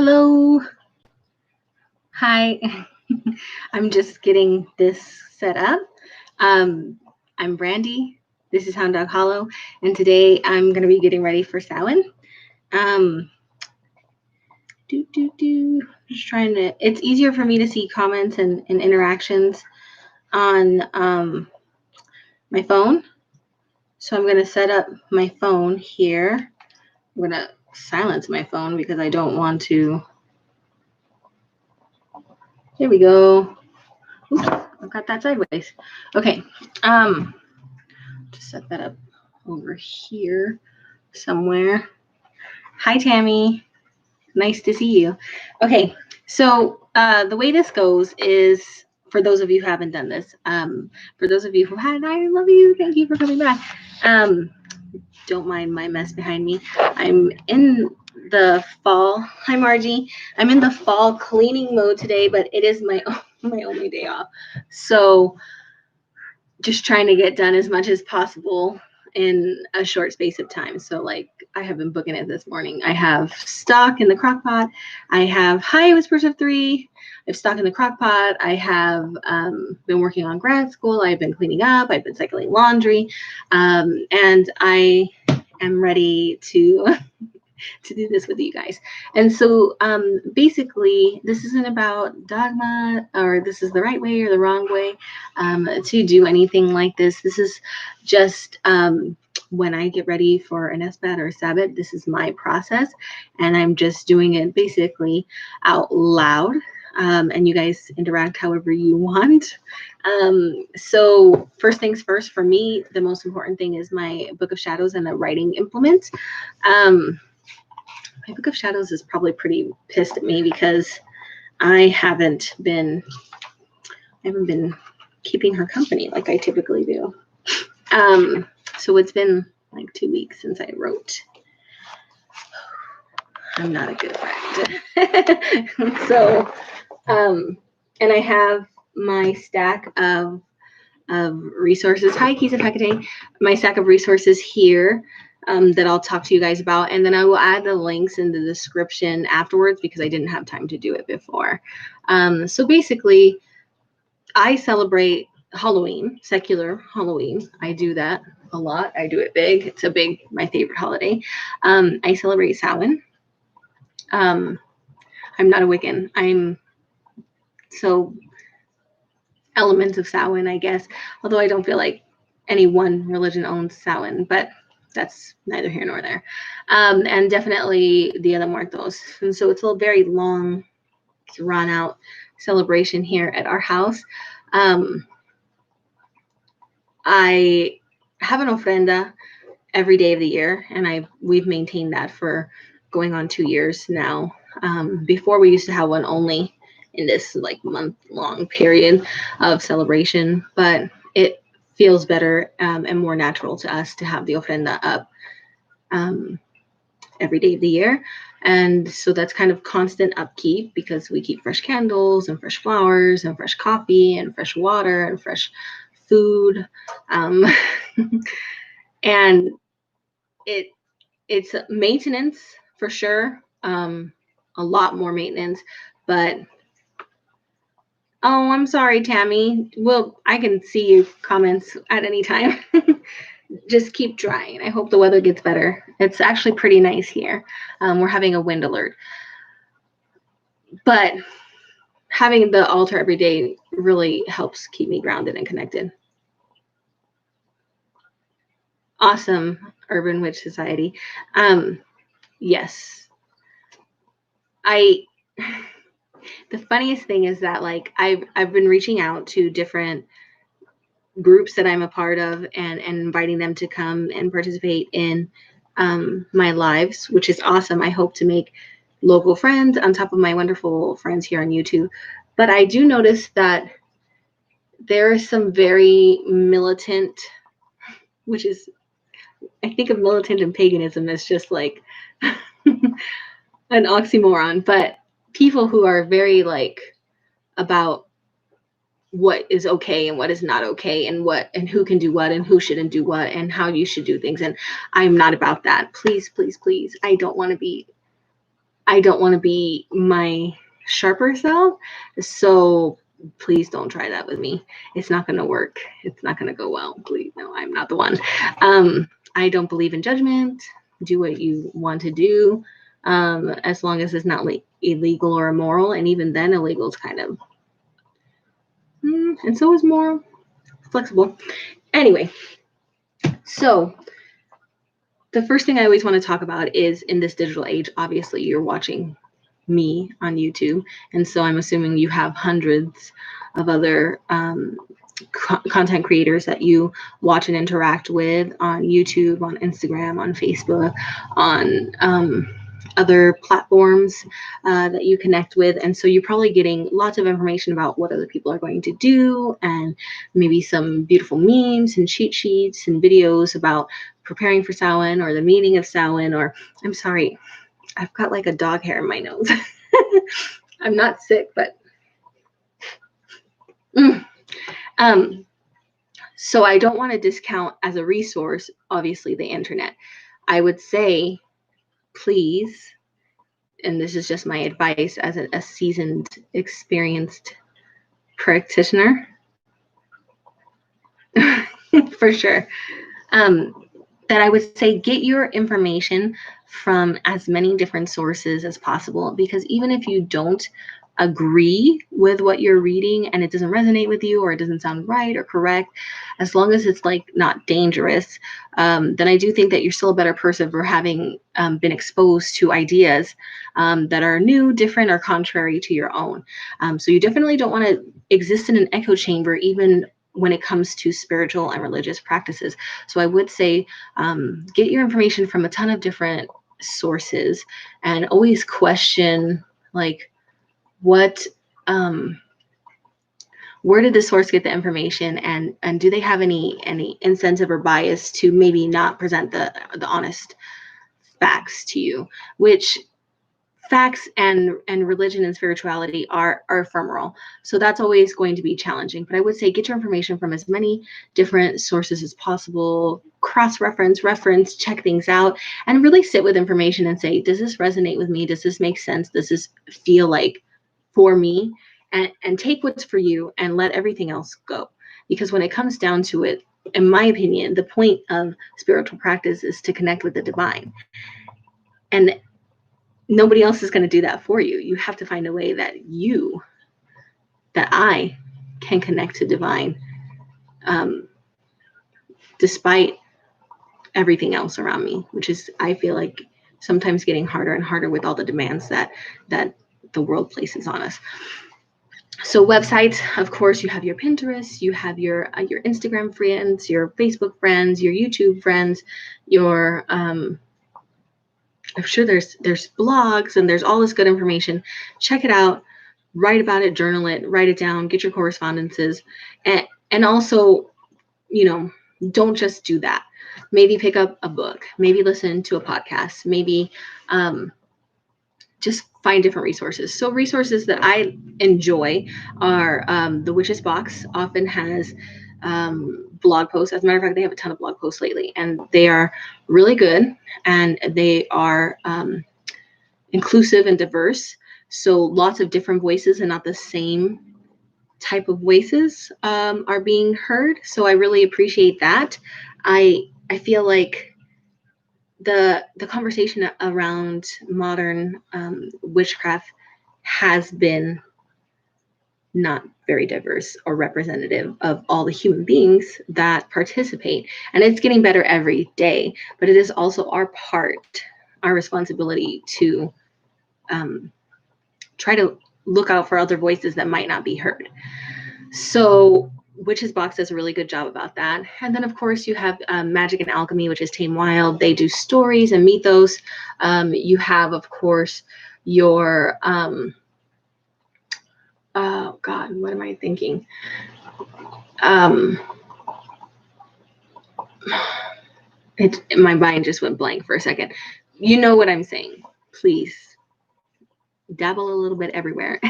Hello. Hi. I'm just getting this set up. I'm Brandy. This is Hound Dog Hollow, and today I'm going to be getting ready for Samhain. Just trying to. It's easier for me to see comments and interactions on my phone, so I'm going to set up my phone here. I'm going to silence my phone because I don't want to. There we go. Oops, I've got that sideways. Okay. Just set that up over here somewhere. Hi, Tammy. Nice to see you. Okay. So the way this goes is, for those of you who haven't done this, for those of you who had, I love you. Thank you for coming back. Don't mind my mess behind me. I'm in the fall. Hi, Margie. I'm in the fall cleaning mode today, but it is my only day off. So just trying to get done as much as possible in a short space of time. So like I have been booking it this morning. I have stock in the crock pot. I have Whispers of 3. I have stock in the crock pot. I have been working on grad school. I've been cleaning up. I've been cycling laundry. And I am ready to do this with you guys. And so basically, this isn't about dogma or this is the right way or the wrong way to do anything like this. This is just when I get ready for an SBAT or a Sabbath, this is my process. And I'm just doing it basically out loud. And you guys interact however you want. So first things first, for me, the most important thing is my Book of Shadows and the writing implement. My Book of Shadows is probably pretty pissed at me because I haven't been keeping her company like I typically do. So it's been like 2 weeks since I wrote. I'm not a good friend. So, and I have my stack of resources. Hi, Keys and Hecate. My stack of resources here. That I'll talk to you guys about. And then I will add the links in the description afterwards because I didn't have time to do it before. So basically, I celebrate Halloween, secular Halloween. I do that a lot. I do it big. It's my favorite holiday. I celebrate Samhain. I'm not a Wiccan. I'm so elements of Samhain, I guess. Although I don't feel like any one religion owns Samhain, but that's neither here nor there. And definitely Dia de Muertos. And so it's a very long, drawn out celebration here at our house. I have an ofrenda every day of the year, and we've maintained that for going on 2 years now. Before we used to have one only in this like month-long period of celebration, but it feels better and more natural to us to have the ofrenda up every day of the year. And so that's kind of constant upkeep because we keep fresh candles and fresh flowers and fresh coffee and fresh water and fresh food. And it's maintenance for sure, a lot more maintenance, but oh, I'm sorry, Tammy. Well, I can see your comments at any time. Just keep drying. I hope the weather gets better. It's actually pretty nice here. We're having a wind alert. But having the altar every day really helps keep me grounded and connected. Awesome, Urban Witch Society. Yes. The funniest thing is that like I've been reaching out to different groups that I'm a part of and inviting them to come and participate in my lives, which is awesome. I hope to make local friends on top of my wonderful friends here on YouTube. But I do notice that there is some very militant, which is, I think of militant and paganism as just like an oxymoron, but people who are very like about what is okay and what is not okay and who can do what and who shouldn't do what and how you should do things. And I'm not about that. Please, please, please. I don't want to be I don't want to be my sharper self. So please don't try that with me. It's not going to work. It's not going to go well. Please, no, I'm not the one. I don't believe in judgment. Do what you want to do, as long as it's not illegal or immoral. And even then, illegal is kind of, and so is moral. Flexible. Anyway, so the first thing I always want to talk about is, in this digital age, obviously you're watching me on YouTube, and so I'm assuming you have hundreds of other content creators that you watch and interact with on YouTube, on Instagram, on Facebook, on other platforms that you connect with. And so you're probably getting lots of information about what other people are going to do, and maybe some beautiful memes and cheat sheets and videos about preparing for Samhain or the meaning of Samhain. Or, I'm sorry, I've got like a dog hair in my nose. I'm not sick, but so I don't want to discount as a resource, obviously, the internet. I would say, please, and this is just my advice as a seasoned, experienced practitioner, for sure, that I would say get your information from as many different sources as possible, because even if you don't agree with what you're reading and it doesn't resonate with you, or it doesn't sound right or correct, as long as it's like not dangerous, then I do think that you're still a better person for having been exposed to ideas that are new, different, or contrary to your own. So you definitely don't want to exist in an echo chamber, even when it comes to spiritual and religious practices. So I would say get your information from a ton of different sources, and always question, like, what where did the source get the information, and do they have any incentive or bias to maybe not present the honest facts to you, which facts and religion and spirituality are ephemeral. So that's always going to be challenging. But I would say get your information from as many different sources as possible, reference, check things out, and really sit with information and say, does this resonate with me? Does this make sense? Does this feel like for me? And take what's for you and let everything else go. Because when it comes down to it, in my opinion, the point of spiritual practice is to connect with the divine. And nobody else is going to do that for you. You have to find a way that I can connect to divine, despite everything else around me, which is, I feel like, sometimes getting harder and harder with all the demands that the world places on us. So websites, of course, you have your Pinterest, you have your Instagram friends, your Facebook friends, your YouTube friends, your I'm sure there's blogs, and there's all this good information. Check it out, write about it, journal it, write it down, get your correspondences, and also, don't just do that. Maybe pick up a book, maybe listen to a podcast, maybe just find different resources. So resources that I enjoy are the Witch's Box often has blog posts. As a matter of fact, they have a ton of blog posts lately, and they are really good, and they are inclusive and diverse. So lots of different voices and not the same type of voices are being heard. So I really appreciate that. I feel like the conversation around modern witchcraft has been not very diverse or representative of all the human beings that participate. And it's getting better every day, but it is also our responsibility to try to look out for other voices that might not be heard. So Witch's Box does a really good job about that. And then, of course, you have Magic and Alchemy, which is Tame Wild. They do stories and mythos. You have, of course, your oh God, what am I thinking? My mind just went blank for a second. You know what I'm saying. Please dabble a little bit everywhere,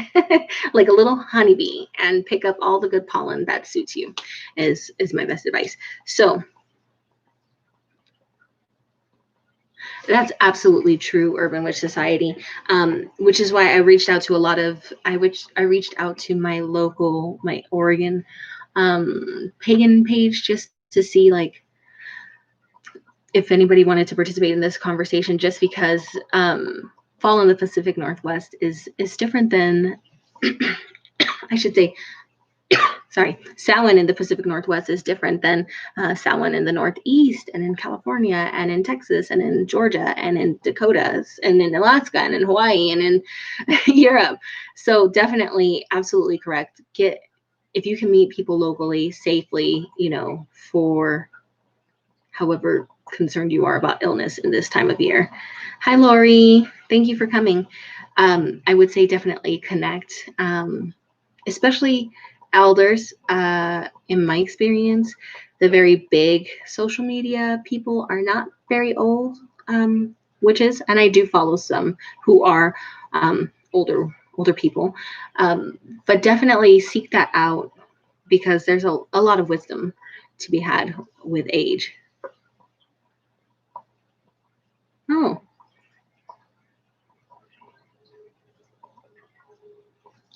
like a little honeybee, and pick up all the good pollen that suits you is my best advice. So That's absolutely true, Urban Witch Society, which is why I reached out to I reached out to my Oregon pagan page just to see like if anybody wanted to participate in this conversation, just because fall in the Pacific Northwest is different than I should say sorry, Samhain in the Pacific Northwest is different than Samhain in the Northeast and in California and in Texas and in Georgia and in Dakotas and in Alaska and in Hawaii and in Europe. So definitely, absolutely correct. If you can meet people locally safely, for however concerned you are about illness in this time of year. Hi, Lori. Thank you for coming. I would say definitely connect, especially elders. In my experience, the very big social media people are not very old witches, and I do follow some who are older people, but definitely seek that out because there's a lot of wisdom to be had with age. Oh.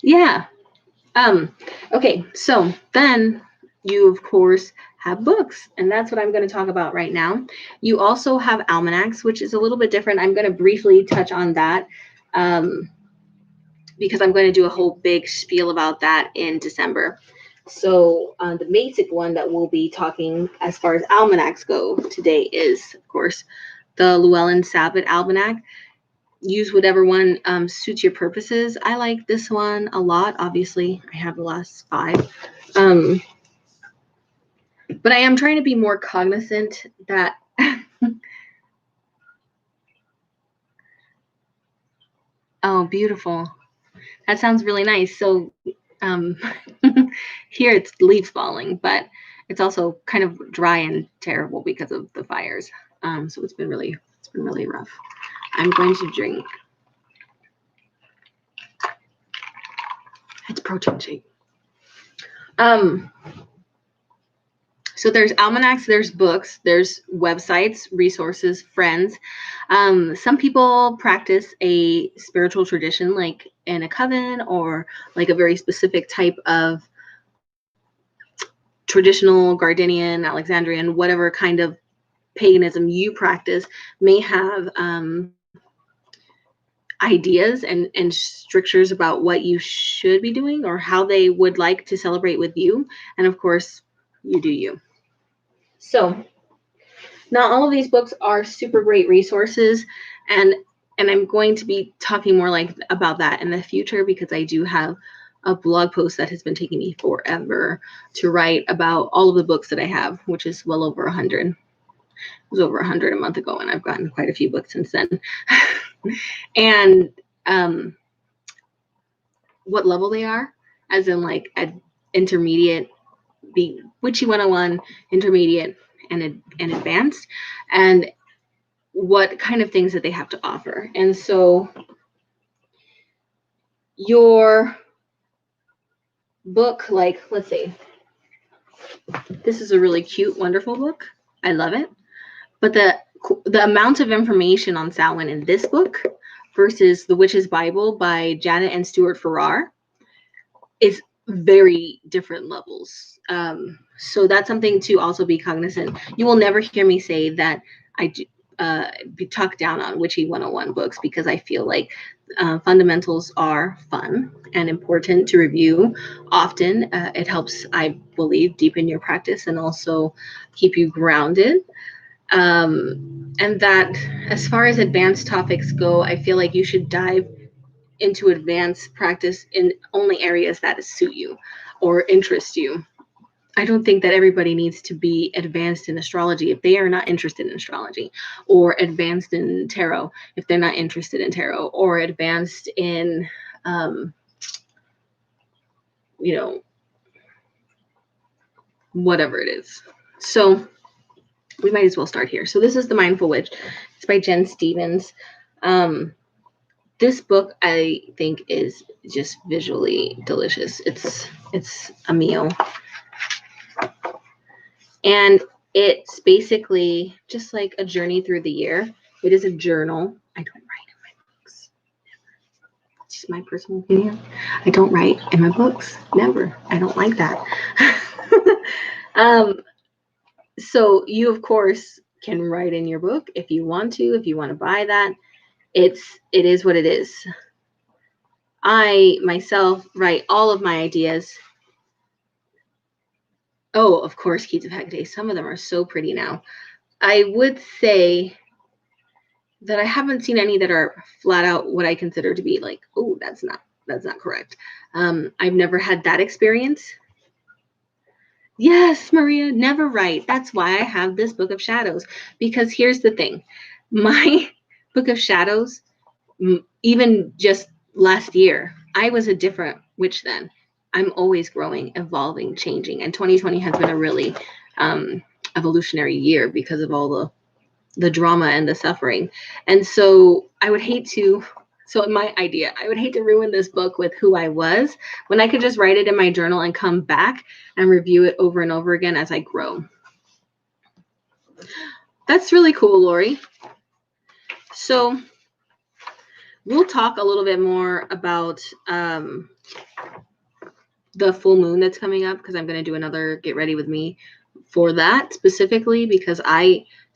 Yeah. Okay, so then you, of course, have books, and that's what I'm going to talk about right now. You also have almanacs, which is a little bit different. I'm going to briefly touch on that because I'm going to do a whole big spiel about that in December. So the basic one that we'll be talking as far as almanacs go today is, of course, the Llewelyn Sabbath Almanac. Use whatever one suits your purposes. I like this one a lot. Obviously, I have the last 5. But I am trying to be more cognizant that oh, beautiful. That sounds really nice. So here it's leaves falling, but it's also kind of dry and terrible because of the fires. So it's been really rough. I'm going to drink. It's protein shake. So there's almanacs, there's books, there's websites, resources, friends. Some people practice a spiritual tradition like in a coven or like a very specific type of traditional Gardenian, Alexandrian, whatever kind of paganism you practice may have ideas and strictures about what you should be doing or how they would like to celebrate with you. And of course, you do you. So not all of these books are super great resources, and I'm going to be talking more about that in the future because I do have a blog post that has been taking me forever to write about all of the books that I have, which is well over 100. It was over 100 a month ago, and I've gotten quite a few books since then. And what level they are, as in like intermediate, be witchy 101, intermediate, and advanced, and what kind of things that they have to offer. And so your book, like, let's see, this is a really cute, wonderful book. I love it. But the amount of information on Samhain in this book versus The Witch's Bible by Janet and Stuart Farrar is very different levels. So that's something to also be cognizant. You will never hear me say that I do be talked down on Witchy 101 books because I feel like fundamentals are fun and important to review often. It helps, I believe, deepen your practice and also keep you grounded. And that as far as advanced topics go, I feel like you should dive into advanced practice in only areas that suit you or interest you. I don't think that everybody needs to be advanced in astrology if they are not interested in astrology, or advanced in tarot if they're not interested in tarot, or advanced in, whatever it is. So we might as well start here. So this is The Mindful Witch. It's by Jen Stevens. This book, I think, is just visually delicious. It's a meal. And it's basically just like a journey through the year It is a journal. I don't write in my books. Never. It's just my personal opinion. I don't write in my books. Never. I don't like that. So you, of course, can write in your book if you want to buy that. It is what it is. I myself write all of my ideas. Oh, of course, Keats of Hecate. Some of them are so pretty now. I would say that I haven't seen any that are flat out what I consider to be like, oh, that's not correct. I've never had that experience. Yes, Maria, never write. That's why I have this Book of Shadows. Because here's the thing. My Book of Shadows, even just last year, I was a different witch then. I'm always growing, evolving, changing. And 2020 has been a really evolutionary year because of all the drama and the suffering. And so I would hate to, so my idea, I would hate to ruin this book with who I was when I could just write it in my journal and come back and review it over and over again as I grow. That's really cool, Lori. So we'll talk a little bit more about the full moon that's coming up, because I'm going to do another Get Ready With Me for that specifically, because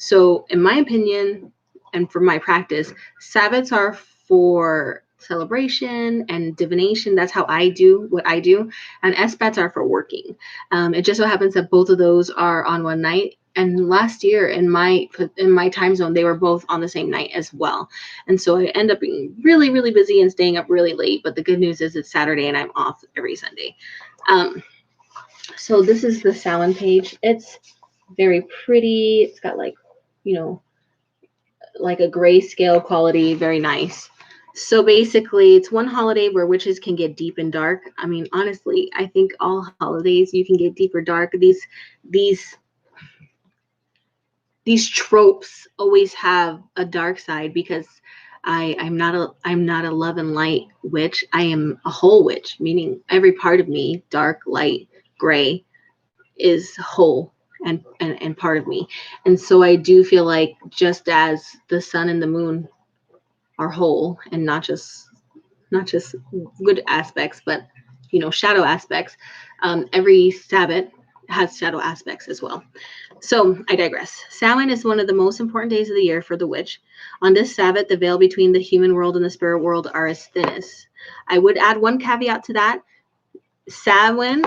so in my opinion and for my practice, Sabbats are for celebration and divination. That's how I do what I do. And Esbats are for working. It just so happens that both of those are on one night. And last year in my time zone, they were both on the same night as well. And so I end up being really, really busy and staying up really late. But the good news is it's Saturday and I'm off every Sunday. So this is the Samhain page. It's very pretty. It's got like, like a grayscale quality, very nice. So basically, it's one holiday where witches can get deep and dark. I mean, honestly, I think all holidays you can get deep or dark. These tropes always have a dark side, because I'm not a love and light witch. I am a whole witch, meaning every part of me, dark, light, gray, is whole and part of me. And so I do feel like, just as the sun and the moon are whole and not just good aspects, but shadow aspects, every Sabbath has shadow aspects as well. So I digress. Samhain is one of the most important days of the year for the witch. On this Sabbath, the veil between the human world and the spirit world are as thinnest. I would add one caveat to that. Samhain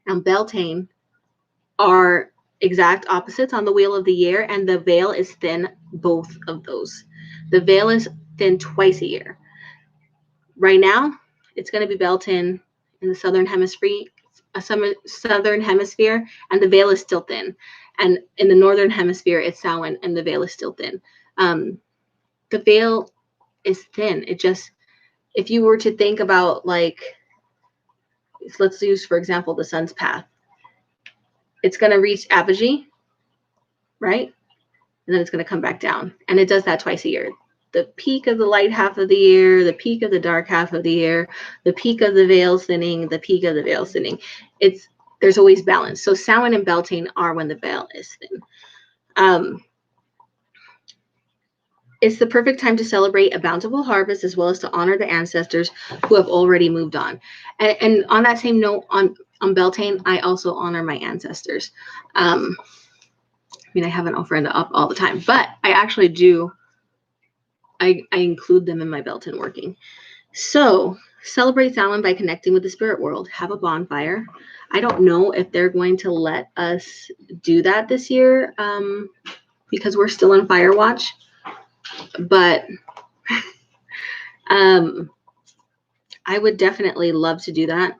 and Beltane are exact opposites on the wheel of the year, and the veil is thin, both of those. The veil is thin twice a year. Right now, it's going to be Beltane in the southern hemisphere, and the veil is still thin. And in the northern hemisphere, it's Samhain, and the veil is still thin. The veil is thin. It just, if you were to think about, like, let's use, for example, the sun's path. It's going to reach apogee, right? And then it's going to come back down. And it does that twice a year. The peak of the light half of the year, the peak of the dark half of the year, the peak of the veil thinning, the peak of the veil thinning. There's always balance. So Samhain and Beltane are when the veil is thin. It's the perfect time to celebrate a bountiful harvest, as well as to honor the ancestors who have already moved on. And on that same note, on Beltane, I also honor my ancestors. I mean, I have an ofrenda up all the time, but I actually do. I include them in my Beltane working. So celebrate Samhain by connecting with the spirit world. Have a bonfire. I don't know if they're going to let us do that this year, because we're still on fire watch. But I would definitely love to do that.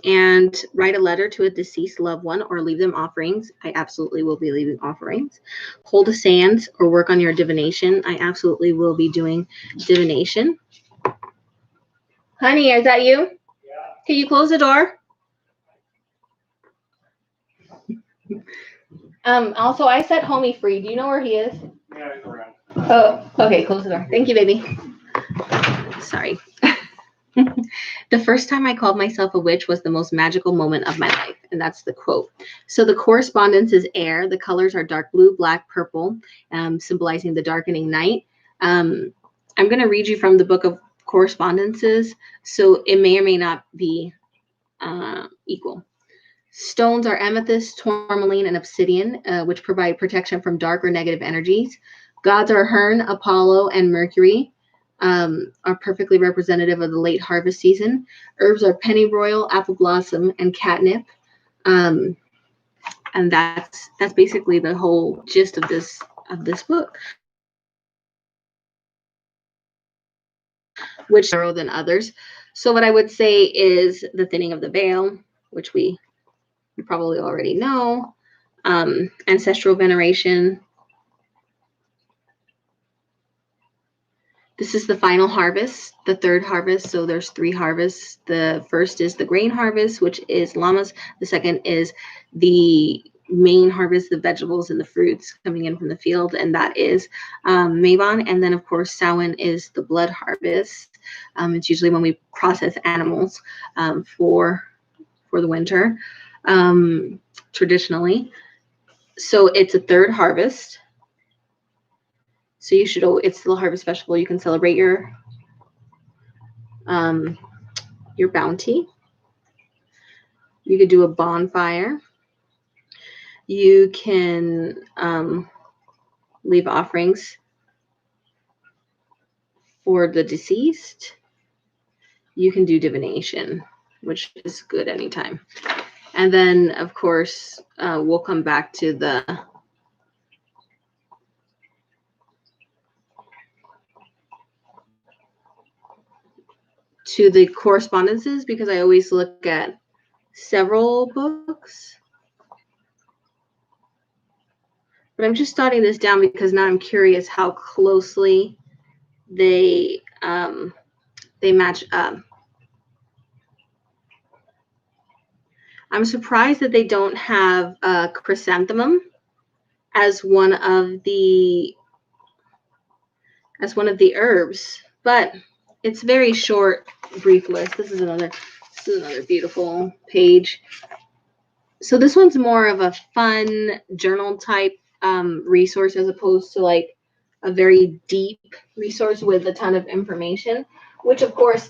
And write a letter to a deceased loved one or leave them offerings. I absolutely will be leaving offerings. Hold a sand or work on your divination. I absolutely will be doing divination. Honey, is that you? Yeah. Can you close the door? Also, I set Homie free. Do you know where he is? Yeah, he's around. Oh, okay. Close the door. Thank you, baby. Sorry. The first time I called myself a witch was the most magical moment of my life. And that's the quote. So the correspondence is air. The colors are dark blue, black, purple, symbolizing the darkening night. I'm going to read you from the book of Correspondences. So it may or may not be equal. Stones are amethyst, tourmaline, and obsidian, which provide protection from dark or negative energies. Gods are Hearn, Apollo, and Mercury. Are perfectly representative of the late harvest season. Herbs are pennyroyal, apple blossom, and catnip. And that's basically the whole gist of this book, which is narrower than others. So what I would say is the thinning of the veil, which we probably already know. Ancestral veneration. This is the final harvest, the third harvest. So there's 3 harvests. The first is the grain harvest, which is llamas. The second is the main harvest, the vegetables and the fruits coming in from the field, and that is Mabon. And then, of course, Samhain is the blood harvest. It's usually when we process animals for the winter, traditionally. So it's a third harvest. So you should, it's still a harvest festival. You can celebrate your bounty. You could do a bonfire. You can leave offerings for the deceased. You can do divination, which is good anytime. And then, of course, we'll come back to the correspondences, because I always look at several books. But I'm just jotting this down because now I'm curious how closely they match up. I'm surprised that they don't have a chrysanthemum as one of the herbs, but it's very short, brief list. This is another beautiful page. So this one's more of a fun journal type resource, as opposed to like a very deep resource with a ton of information, which of course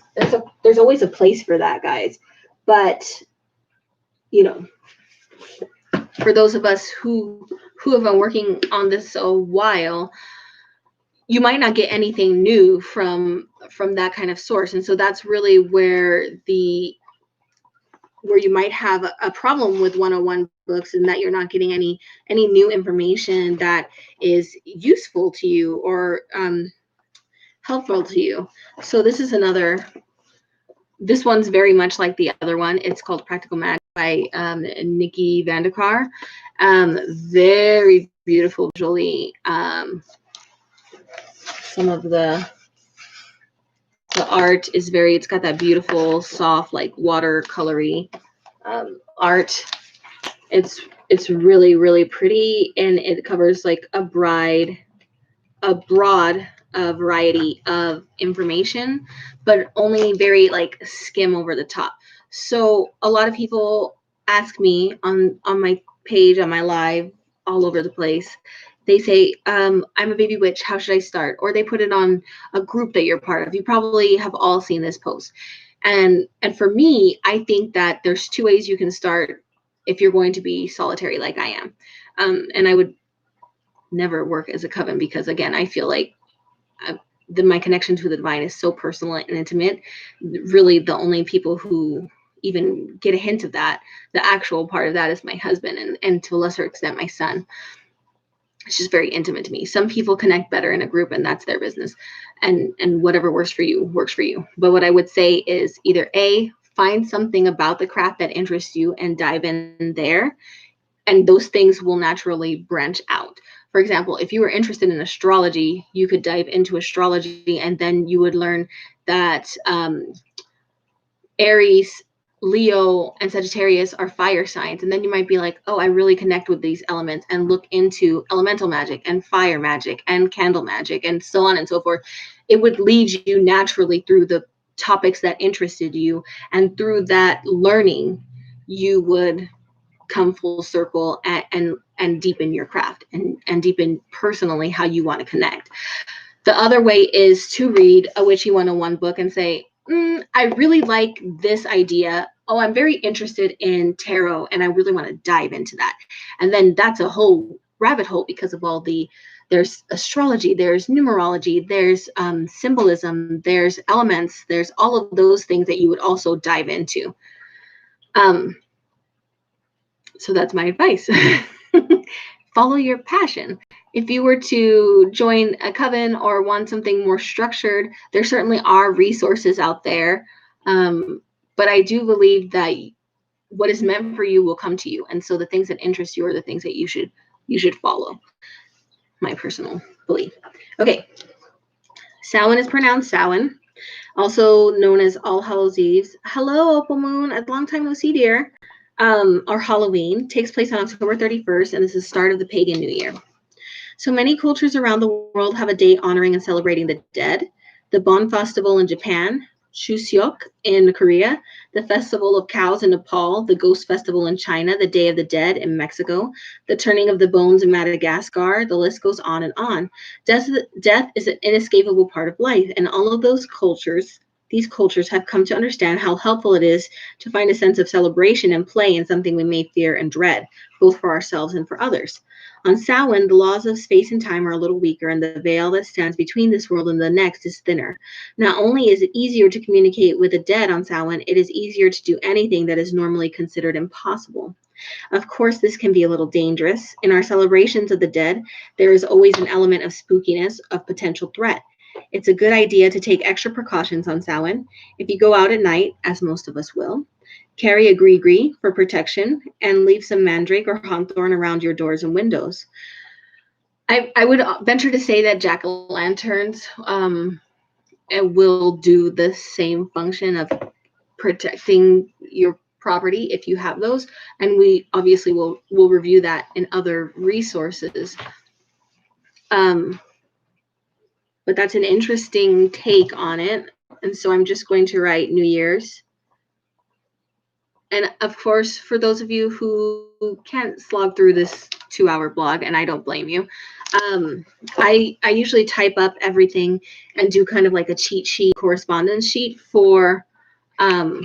there's always a place for that, guys. But you know, for those of us who have been working on this a while, you might not get anything new from that kind of source. And so that's really where you might have a problem with 101 books, and that you're not getting any new information that is useful to you or helpful to you. So this is this one's very much like the other one. It's called Practical Magic by Nikki Vandekar. Very beautiful visually. Some of the art is it's got that beautiful, soft, like watercolory art. It's really, really pretty, and it covers like a broad variety of information, but only very like skim over the top. So a lot of people ask me on my page, on my live, all over the place. They say, I'm a baby witch. How should I start? Or they put it on a group that you're part of. You probably have all seen this post. And for me, I think that there's 2 ways you can start if you're going to be solitary like I am. And I would never work as a coven, because again, I feel like my connection to the divine is so personal and intimate. Really, the only people who even get a hint of that, the actual part of that, is my husband, and to a lesser extent my son. It's just very intimate to me. Some people connect better in a group, and that's their business, and whatever works for you works for you. But what I would say is either A, find something about the craft that interests you and dive in there, and those things will naturally branch out. For example, if you were interested in astrology, you could dive into astrology, and then you would learn that Aries, Leo, and Sagittarius are fire signs. And then you might be like, oh, I really connect with these elements, and look into elemental magic and fire magic and candle magic and so on and so forth. It would lead you naturally through the topics that interested you, and through that learning, you would come full circle and deepen your craft and deepen personally how you want to connect. The other way is to read a Witchy 101 book and say, I really like this idea. Oh, I'm very interested in tarot and I really want to dive into that. And then that's a whole rabbit hole because of all there's astrology, there's numerology, there's symbolism, there's elements, there's all of those things that you would also dive into. So that's my advice. Follow your passion. If you were to join a coven or want something more structured, there certainly are resources out there. But I do believe that what is meant for you will come to you. And so the things that interest you are the things that you should follow. My personal belief. Okay. Samhain is pronounced Samhain, also known as All Hallows Eve. Hello, Opal Moon. A long time no see, dear. Or Halloween takes place on October 31st, and this is the start of the pagan New Year. So many cultures around the world have a day honoring and celebrating the dead. The Bon Festival in Japan, Chuseok in Korea, the Festival of Cows in Nepal, the Ghost Festival in China, the Day of the Dead in Mexico, the Turning of the Bones in Madagascar. The list goes on and on. Death is an inescapable part of life, and all of these cultures have come to understand how helpful it is to find a sense of celebration and play in something we may fear and dread, both for ourselves and for others. On Samhain, the laws of space and time are a little weaker, and the veil that stands between this world and the next is thinner. Not only is it easier to communicate with the dead on Samhain, it is easier to do anything that is normally considered impossible. Of course, this can be a little dangerous. In our celebrations of the dead, there is always an element of spookiness, of potential threat. It's a good idea to take extra precautions on Samhain. If you go out at night, as most of us will, carry a gree-gree for protection and leave some mandrake or hawthorn around your doors and windows. I would venture to say that jack-o'-lanterns will do the same function of protecting your property if you have those. And we obviously will review that in other resources. But that's an interesting take on it. And so I'm just going to write New Year's. And of course, for those of you who can't slog through this 2-hour blog, and I don't blame you, I usually type up everything and do kind of like a cheat sheet, correspondence sheet for, I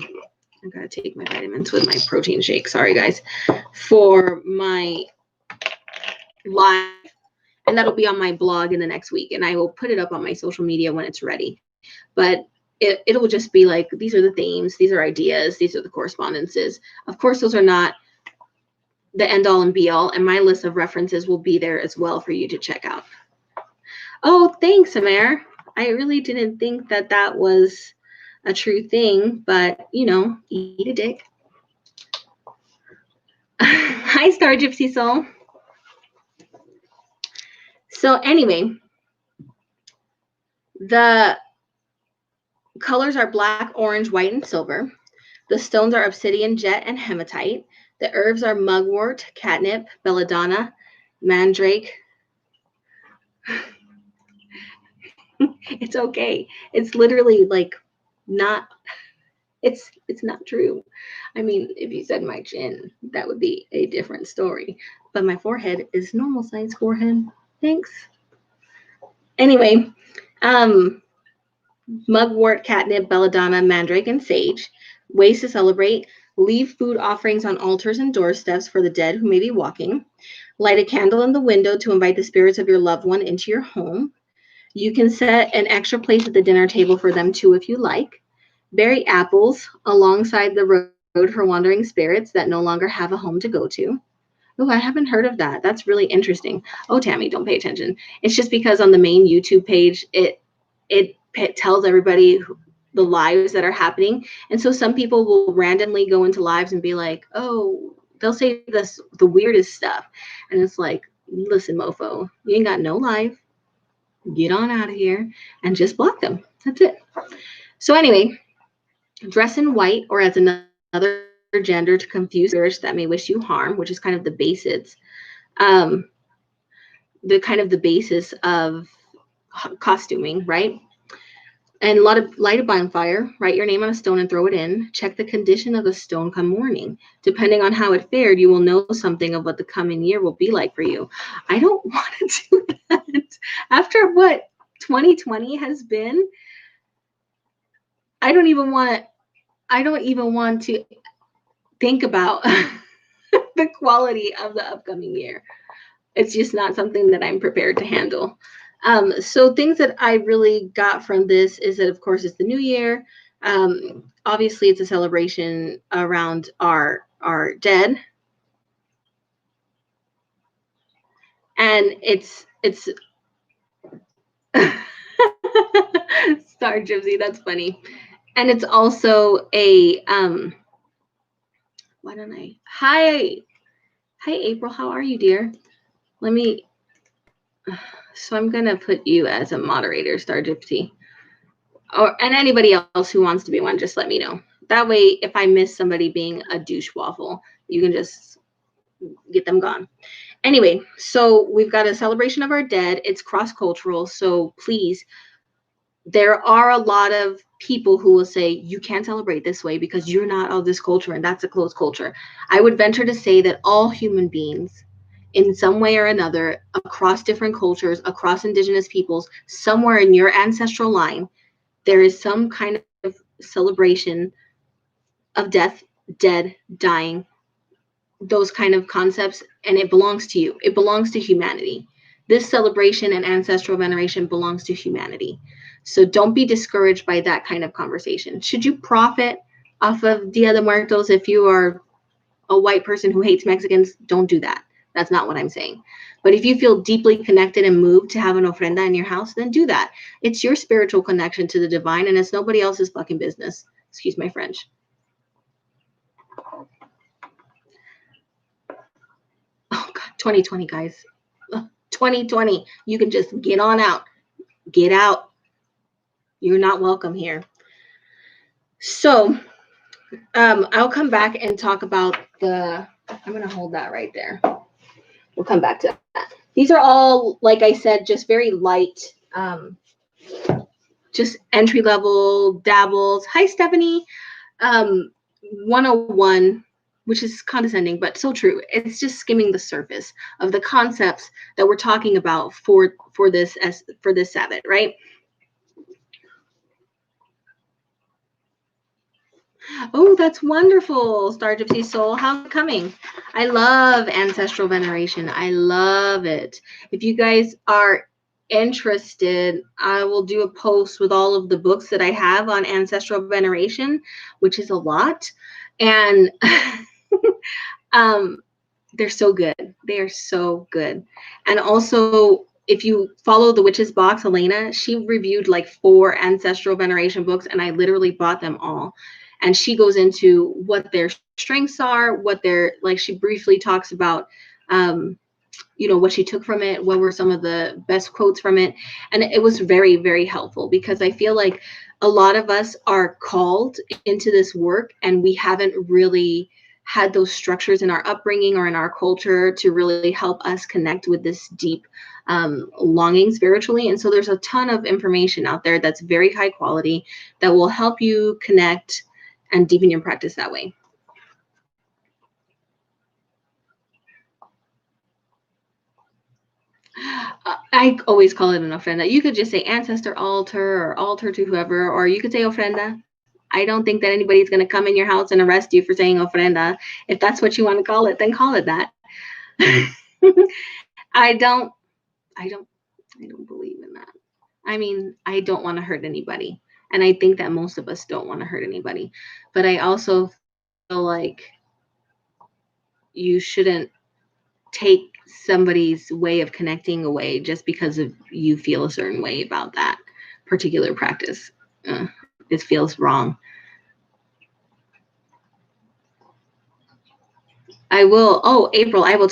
gotta take my vitamins with my protein shake. Sorry, guys, for my live. And that'll be on my blog in the next week. And I will put it up on my social media when it's ready. But it will just be like, these are the themes, these are ideas, these are the correspondences. Of course, those are not the end all and be all. And my list of references will be there as well for you to check out. Oh, thanks, Amer. I really didn't think that was a true thing, but you know, eat a dick. Hi, Star Gypsy Soul. So anyway, the colors are black, orange, white, and silver. The stones are obsidian, jet, and hematite. The herbs are mugwort, catnip, belladonna, mandrake. It's okay. It's literally like not, it's not true. I mean, if you said my chin, that would be a different story. But my forehead is normal size forehead. Thanks. Anyway, mugwort, catnip, belladonna, mandrake, and sage. Ways to celebrate: leave food offerings on altars and doorsteps for the dead who may be walking. Light a candle in the window to invite the spirits of your loved one into your home. You can set an extra place at the dinner table for them too if you like. Bury apples alongside the road for wandering spirits that no longer have a home to go to. Oh, I haven't heard of that. That's really interesting. Oh, Tammy, don't pay attention. It's just because on the main YouTube page, it tells everybody the lives that are happening. And so some people will randomly go into lives and be like, oh, they'll say the weirdest stuff. And it's like, listen, mofo, you ain't got no life. Get on out of here and just block them. That's it. So anyway, dress in white or as another gender to confuse spirits that may wish you harm, which is kind of the basis. The basis of costuming, right? And a lot of light a bonfire, write your name on a stone and throw it in. Check the condition of the stone come morning. Depending on how it fared, you will know something of what the coming year will be like for you. I don't want to do that. After what 2020 has been, I don't even want to think about the quality of the upcoming year. It's just not something that I'm prepared to handle. So things that I really got from this is that, of course, it's the new year. Obviously, it's a celebration around our dead, and it's Star Gypsy. That's funny, and it's also a why don't I? Hi, April. How are you, dear? Let me. So I'm gonna put you as a moderator, Star Gypsy. And anybody else who wants to be one, just let me know. That way, if I miss somebody being a douche waffle, you can just get them gone. Anyway, so we've got a celebration of our dead. It's cross-cultural, so please, there are a lot of people who will say, you can't celebrate this way because you're not of this culture and that's a closed culture. I would venture to say that all human beings, in some way or another, across different cultures, across indigenous peoples, somewhere in your ancestral line, there is some kind of celebration of death, dead, dying, those kind of concepts, and it belongs to you. It belongs to humanity. This celebration and ancestral veneration belongs to humanity. So don't be discouraged by that kind of conversation. Should you profit off of Dia de Muertos if you are a white person who hates Mexicans? Don't do that. That's not what I'm saying. But if you feel deeply connected and moved to have an ofrenda in your house, then do that. It's your spiritual connection to the divine, and it's nobody else's fucking business. Excuse my French. Oh, God, 2020, guys. 2020. You can just get on out. Get out. You're not welcome here. So I'll come back and talk about I'm going to hold that right there. We'll come back to that. These are all, like I said, just very light, just entry level dabbles. Hi, Stephanie. 101, which is condescending, but so true. It's just skimming the surface of the concepts that we're talking about for this Sabbath, right? Oh, that's wonderful, Star Gypsy Soul. How's it coming? I love ancestral veneration. I love it. If you guys are interested, I will do a post with all of the books that I have on ancestral veneration, which is a lot. And they're so good. They are so good. And also, if you follow the Witch's Box, Elena, she reviewed like 4 ancestral veneration books, and I literally bought them all. And she goes into what their strengths are, what their, like, she briefly talks about, what she took from it, what were some of the best quotes from it. And it was very, very helpful, because I feel like a lot of us are called into this work and we haven't really had those structures in our upbringing or in our culture to really help us connect with this deep longing spiritually. And so there's a ton of information out there that's very high quality that will help you connect and deepen your practice that way. I always call it an ofrenda. You could just say ancestor altar or altar to whoever, or you could say ofrenda. I don't think that anybody's going to come in your house and arrest you for saying ofrenda. If that's what you want to call it, then call it that. I don't believe in that. I mean, I don't want to hurt anybody. And I think that most of us don't want to hurt anybody. But I also feel like you shouldn't take somebody's way of connecting away just because of you feel a certain way about that particular practice. It feels wrong. I will. Oh, April, I will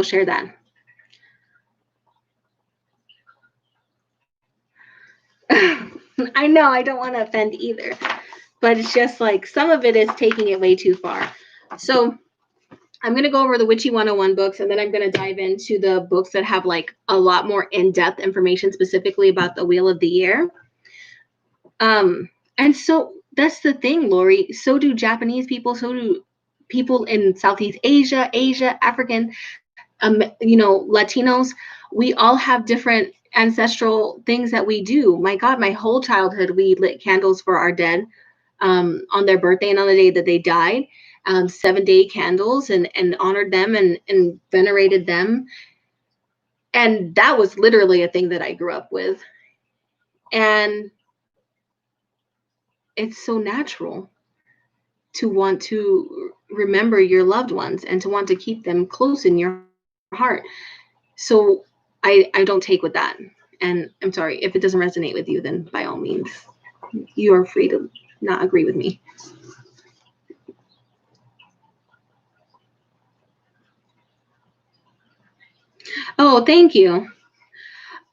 share that. I know, I don't want to offend either, but it's just like some of it is taking it way too far. So I'm going to go over the Witchy 101 books, and then I'm going to dive into the books that have like a lot more in-depth information specifically about the Wheel of the Year. And so that's the thing, Lori. So do Japanese people. So do people in Southeast Asia, African, Latinos. We all have different ancestral things that we do. My God, my whole childhood, we lit candles for our dead on their birthday and on the day that they died. 7-day candles and honored them and venerated them. And that was literally a thing that I grew up with. And it's so natural to want to remember your loved ones and to want to keep them close in your heart. So I don't take with that. And I'm sorry, if it doesn't resonate with you, then by all means, you are free to not agree with me. Oh, thank you.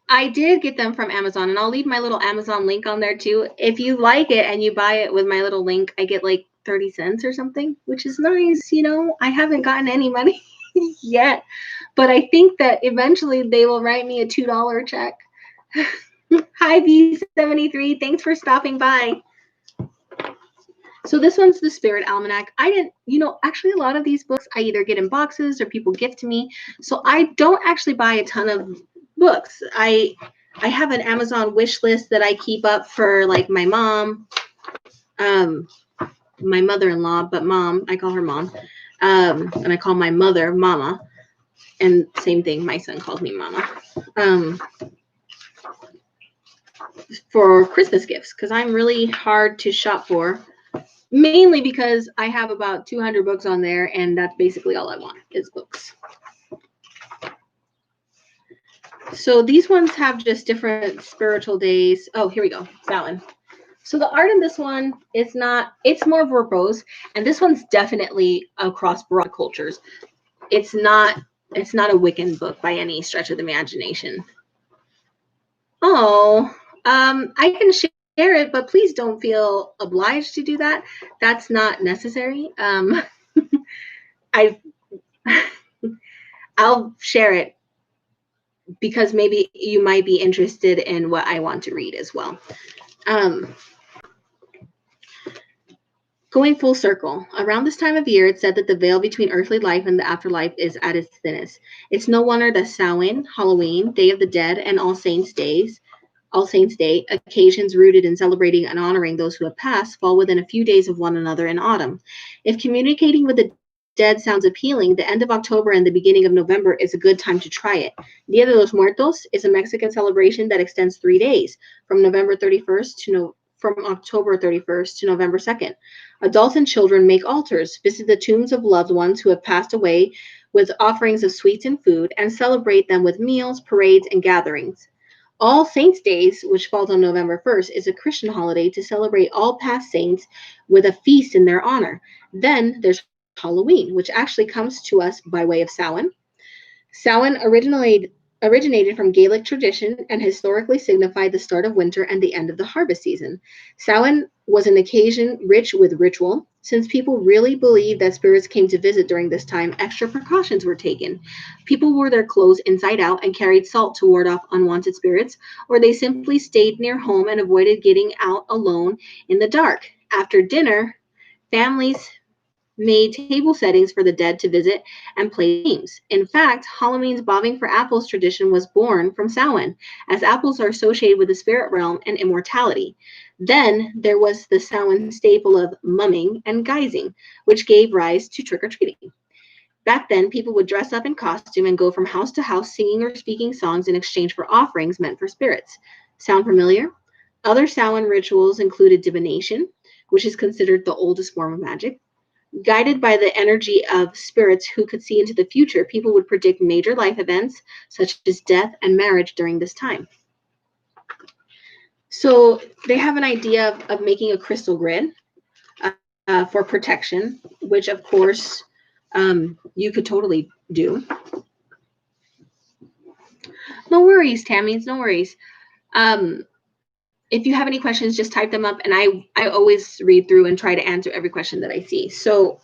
I did get them from Amazon, and I'll leave my little Amazon link on there too. If you like it and you buy it with my little link, I get like 30 cents or something, which is nice. I haven't gotten any money yet, but I think that eventually they will write me a $2 check. Hi, V73. Thanks for stopping by. So this one's the Spirit Almanac. I didn't, actually a lot of these books I either get in boxes or people gift to me. So I don't actually buy a ton of books. I have an Amazon wish list that I keep up for like my mom, my mother-in-law, but mom, I call her mom. And I call my mother Mama. And same thing, my son calls me Mama. For Christmas gifts, because I'm really hard to shop for. Mainly because I have about 200 books on there, and that's basically all I want is books. So these ones have just different spiritual days. Oh, here we go. Samhain. So the art in this one is it's more verbose, and this one's definitely across broad cultures. It's not a Wiccan book by any stretch of the imagination. Oh, I can share it, but please don't feel obliged to do that. That's not necessary. I'll share it because maybe you might be interested in what I want to read as well. Going full circle, around this time of year, it's said that the veil between earthly life and the afterlife is at its thinnest. It's no wonder that Samhain, Halloween, Day of the Dead, and All Saints Day, occasions rooted in celebrating and honoring those who have passed, fall within a few days of one another in autumn. If communicating with the dead sounds appealing, the end of October and the beginning of November is a good time to try it. Dia de los Muertos is a Mexican celebration that extends 3 days, from October 31st to November 2nd. Adults and children make altars, visit the tombs of loved ones who have passed away with offerings of sweets and food, and celebrate them with meals, parades, and gatherings. All Saints' Days, which falls on November 1st, is a Christian holiday to celebrate all past saints with a feast in their honor. Then there's Halloween, which actually comes to us by way of Samhain. Samhain originated from Gaelic tradition and historically signified the start of winter and the end of the harvest season. Samhain was an occasion rich with ritual. Since people really believed that spirits came to visit during this time, extra precautions were taken. People wore their clothes inside out and carried salt to ward off unwanted spirits, or they simply stayed near home and avoided getting out alone in the dark. After dinner, families made table settings for the dead to visit and play games. In fact, Halloween's bobbing for apples tradition was born from Samhain, as apples are associated with the spirit realm and immortality. Then there was the Samhain staple of mumming and guising, which gave rise to trick-or-treating. Back then, people would dress up in costume and go from house to house singing or speaking songs in exchange for offerings meant for spirits. Sound familiar? Other Samhain rituals included divination, which is considered the oldest form of magic. Guided by the energy of spirits who could see into the future, people would predict major life events such as death and marriage during this time. So they have an idea of making a crystal grid for protection, which of course you could totally do. No worries, Tammy, no worries. If you have any questions, just type them up, and I always read through and try to answer every question that I see. So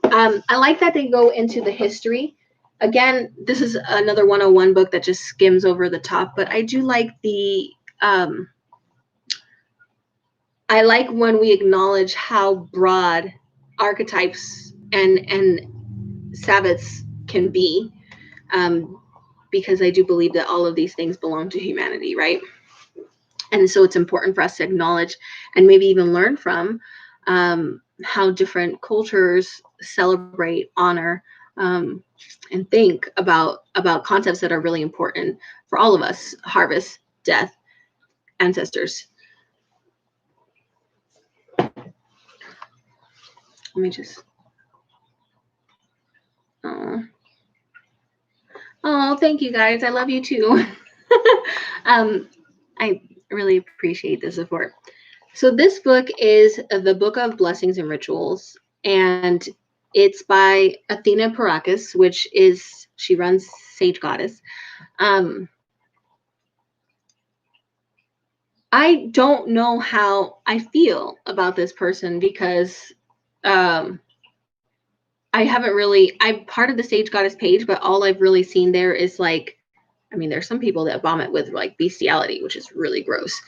I like that they go into the history. Again, this is another 101 book that just skims over the top, but I do like the I like when we acknowledge how broad archetypes and Sabbats can be, because I do believe that all of these things belong to humanity, right? And so it's important for us to acknowledge and maybe even learn from how different cultures celebrate, honor, and think about concepts that are really important for all of us: harvest, death, ancestors. Let me just. Oh, thank you guys. I love you too. I really appreciate the support. So this book is the Book of Blessings and Rituals, and it's by Athena Perrakis, which is, she runs Sage Goddess. I don't know how I feel about this person because I haven't really, I'm part of the Sage Goddess page, but all I've really seen there is like, I mean, there's some people that vomit with like bestiality, which is really gross.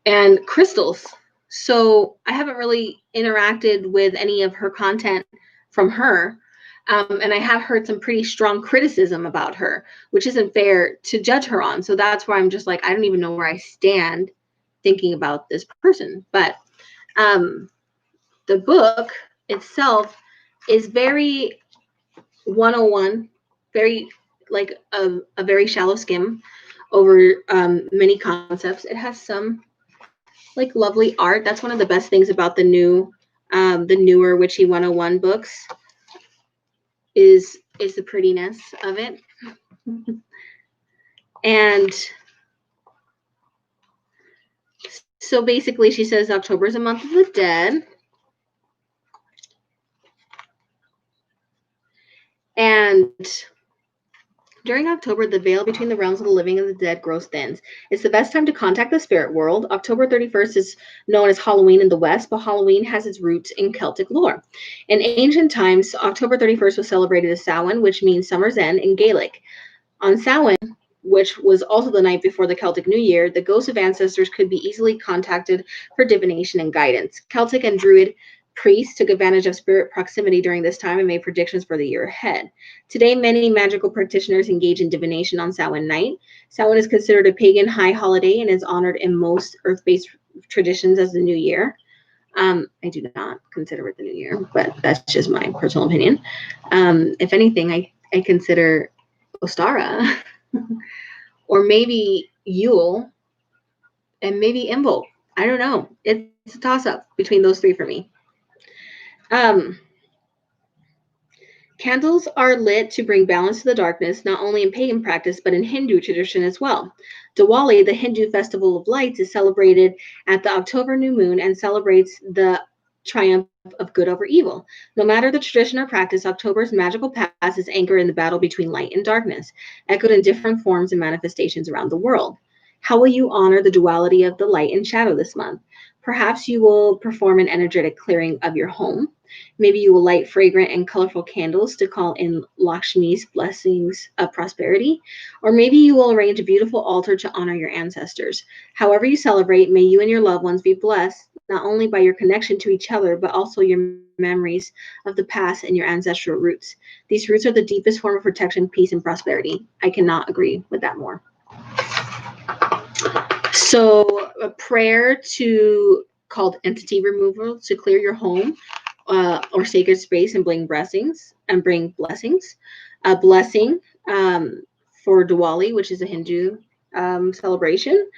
And crystals. So I haven't really interacted with any of her content from her. And I have heard some pretty strong criticism about her, which isn't fair to judge her on. So that's where I'm just like, I don't even know where I stand thinking about this person. But the book itself is very 101, very like a very shallow skim over many concepts. It has some like lovely art. That's one of the best things about the newer Witchy 101 books is the prettiness of it. And so basically she says October is a month of the dead. And during October, the veil between the realms of the living and the dead grows thin. It's the best time to contact the spirit world. October 31st is known as Halloween in the West, but Halloween has its roots in Celtic lore. In ancient times, October 31st was celebrated as Samhain, which means summer's end in Gaelic. On Samhain, which was also the night before the Celtic New Year, the ghosts of ancestors could be easily contacted for divination and guidance. Celtic and Druid priests took advantage of spirit proximity during this time and made predictions for the year ahead. Today, many magical practitioners engage in divination on Samhain night. Samhain is considered a pagan high holiday and is honored in most earth-based traditions as the New Year. I do not consider it the New Year, but that's just my personal opinion. If anything, I consider Ostara or maybe Yule and maybe Imbolc. I don't know. It's a toss-up between those three for me. Candles are lit to bring balance to the darkness, not only in pagan practice, but in Hindu tradition as well. Diwali, the Hindu festival of lights, is celebrated at the October new moon and celebrates the triumph of good over evil. No matter the tradition or practice, October's magical past is anchored in the battle between light and darkness, echoed in different forms and manifestations around the world. How will you honor the duality of the light and shadow this month? Perhaps you will perform an energetic clearing of your home. Maybe you will light fragrant and colorful candles to call in Lakshmi's blessings of prosperity. Or maybe you will arrange a beautiful altar to honor your ancestors. However you celebrate, may you and your loved ones be blessed, not only by your connection to each other, but also your memories of the past and your ancestral roots. These roots are the deepest form of protection, peace, and prosperity. I cannot agree with that more. So a prayer called entity removal to clear your home or sacred space and bring blessings. A blessing for Diwali, which is a Hindu celebration,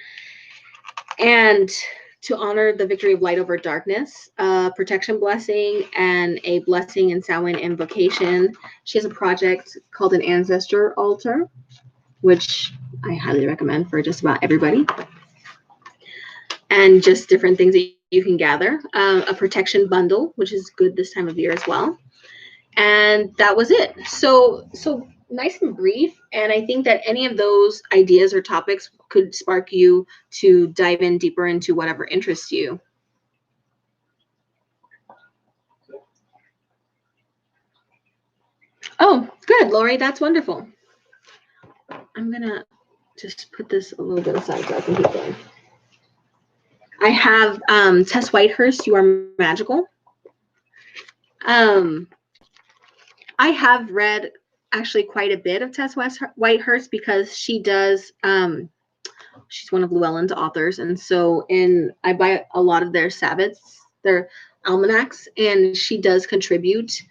and to honor the victory of light over darkness, protection blessing, and a blessing in Samhain invocation. She has a project called an Ancestral altar, which I highly recommend for just about everybody. And just different things that you can gather. A protection bundle, which is good this time of year as well. And that was it. So nice and brief. And I think that any of those ideas or topics could spark you to dive in deeper into whatever interests you. Oh, good, Lori. That's wonderful. I'm going to just put this a little bit aside so I can keep going. I have Tess Whitehurst, You Are Magical. I have read actually quite a bit of Tess Whitehurst because she does, she's one of Llewelyn's authors. And so I buy a lot of their Sabbats, their Almanacs, and she does contribute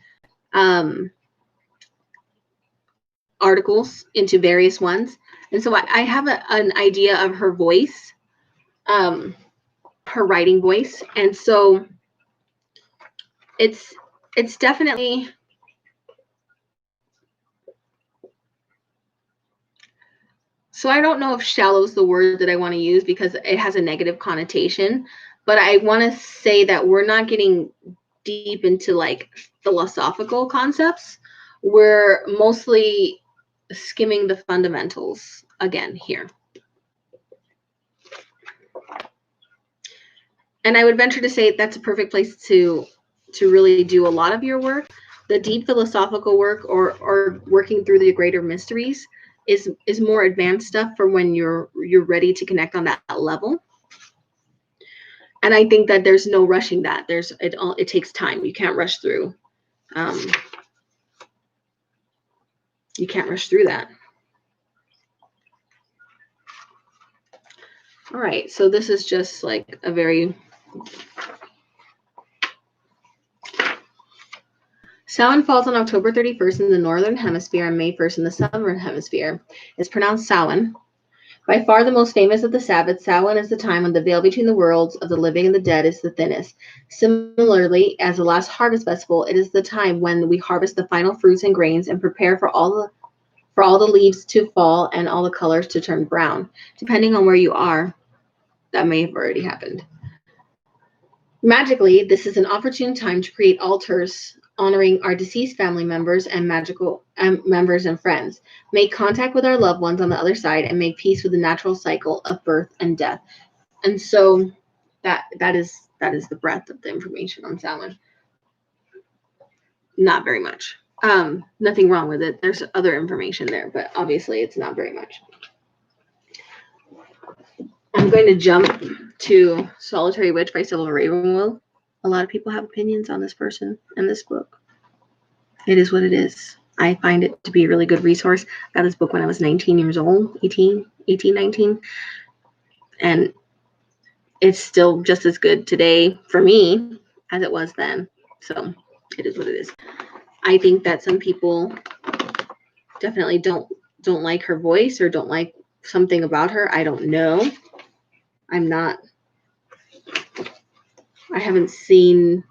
articles into various ones. And so I have an idea of her voice, her writing voice. And so it's definitely, so I don't know if shallow is the word that I want to use because it has a negative connotation, but I want to say that we're not getting deep into like philosophical concepts. We're mostly skimming the fundamentals again here. And I would venture to say that's a perfect place to really do a lot of your work. The deep philosophical work or working through the greater mysteries is more advanced stuff for when you're ready to connect on that level. And I think that there's no rushing that. It takes time. You can't rush through. You can't rush through that. All right, so this is just like a very... Samhain falls on October 31st in the northern hemisphere and May 1st in the southern hemisphere. It's pronounced Samhain. By far the most famous of the Sabbats, Samhain is the time when the veil between the worlds of the living and the dead is the thinnest. Similarly, as the last harvest festival, it is the time when we harvest the final fruits and grains and prepare for all the leaves to fall and all the colors to turn brown. Depending on where you are, that may have already happened. Magically, this is an opportune time to create altars honoring our deceased family members and magical members and friends, make contact with our loved ones on the other side, and make peace with the natural cycle of birth and death. And so that is the breadth of the information on Samhain. Not very much. Nothing wrong with it. There's other information there, but obviously it's not very much. I'm going to jump to Solitary Witch by Sylva Ravenwood. A lot of people have opinions on this person and this book. It is what it is. I find it to be a really good resource. I got this book when I was 19 years old, 18, 19. And it's still just as good today for me as it was then. So it is what it is. I think that some people definitely don't like her voice or don't like something about her. I don't know. I haven't seen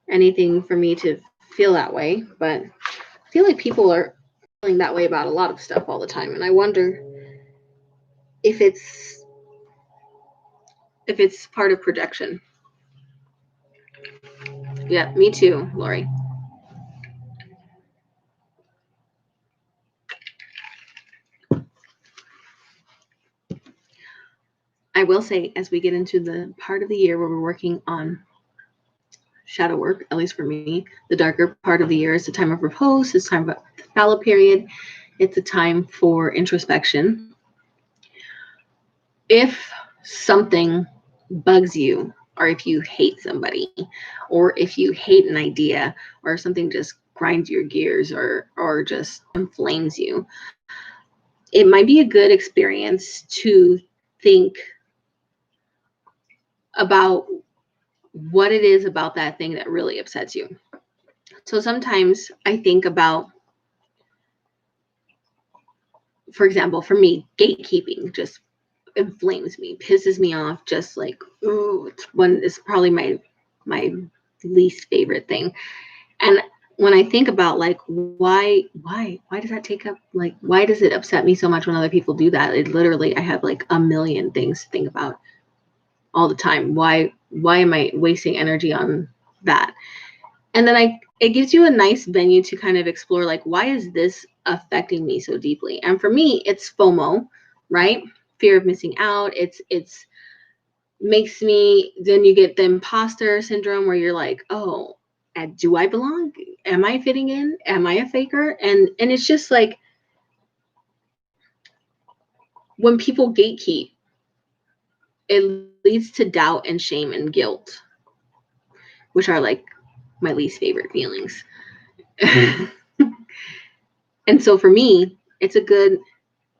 anything for me to feel that way, but I feel like people are feeling that way about a lot of stuff all the time. And I wonder if it's part of projection. Yeah, me too, Lori. I will say, as we get into the part of the year where we're working on shadow work, at least for me, the darker part of the year is the time of repose, it's time of the fallow period, it's a time for introspection. If something bugs you, or if you hate somebody, or if you hate an idea, or something just grinds your gears or just inflames you, it might be a good experience to think about what it is about that thing that really upsets you. So sometimes I think about, for example, for me, gatekeeping just inflames me, pisses me off, just like, ooh, it's probably my least favorite thing. And when I think about like, why does that take up, like, why does it upset me so much when other people do that? It literally, I have like a million things to think about all the time. Why am I wasting energy on that? And then it gives you a nice venue to kind of explore, like, why is this affecting me so deeply? And for me, it's FOMO, right? Fear of missing out. It's makes me, then you get the imposter syndrome where you're like, oh, do I belong? Am I fitting in? Am I a faker? And it's just like, when people gatekeep, it leads to doubt and shame and guilt, which are like my least favorite feelings. And so for me, it's a good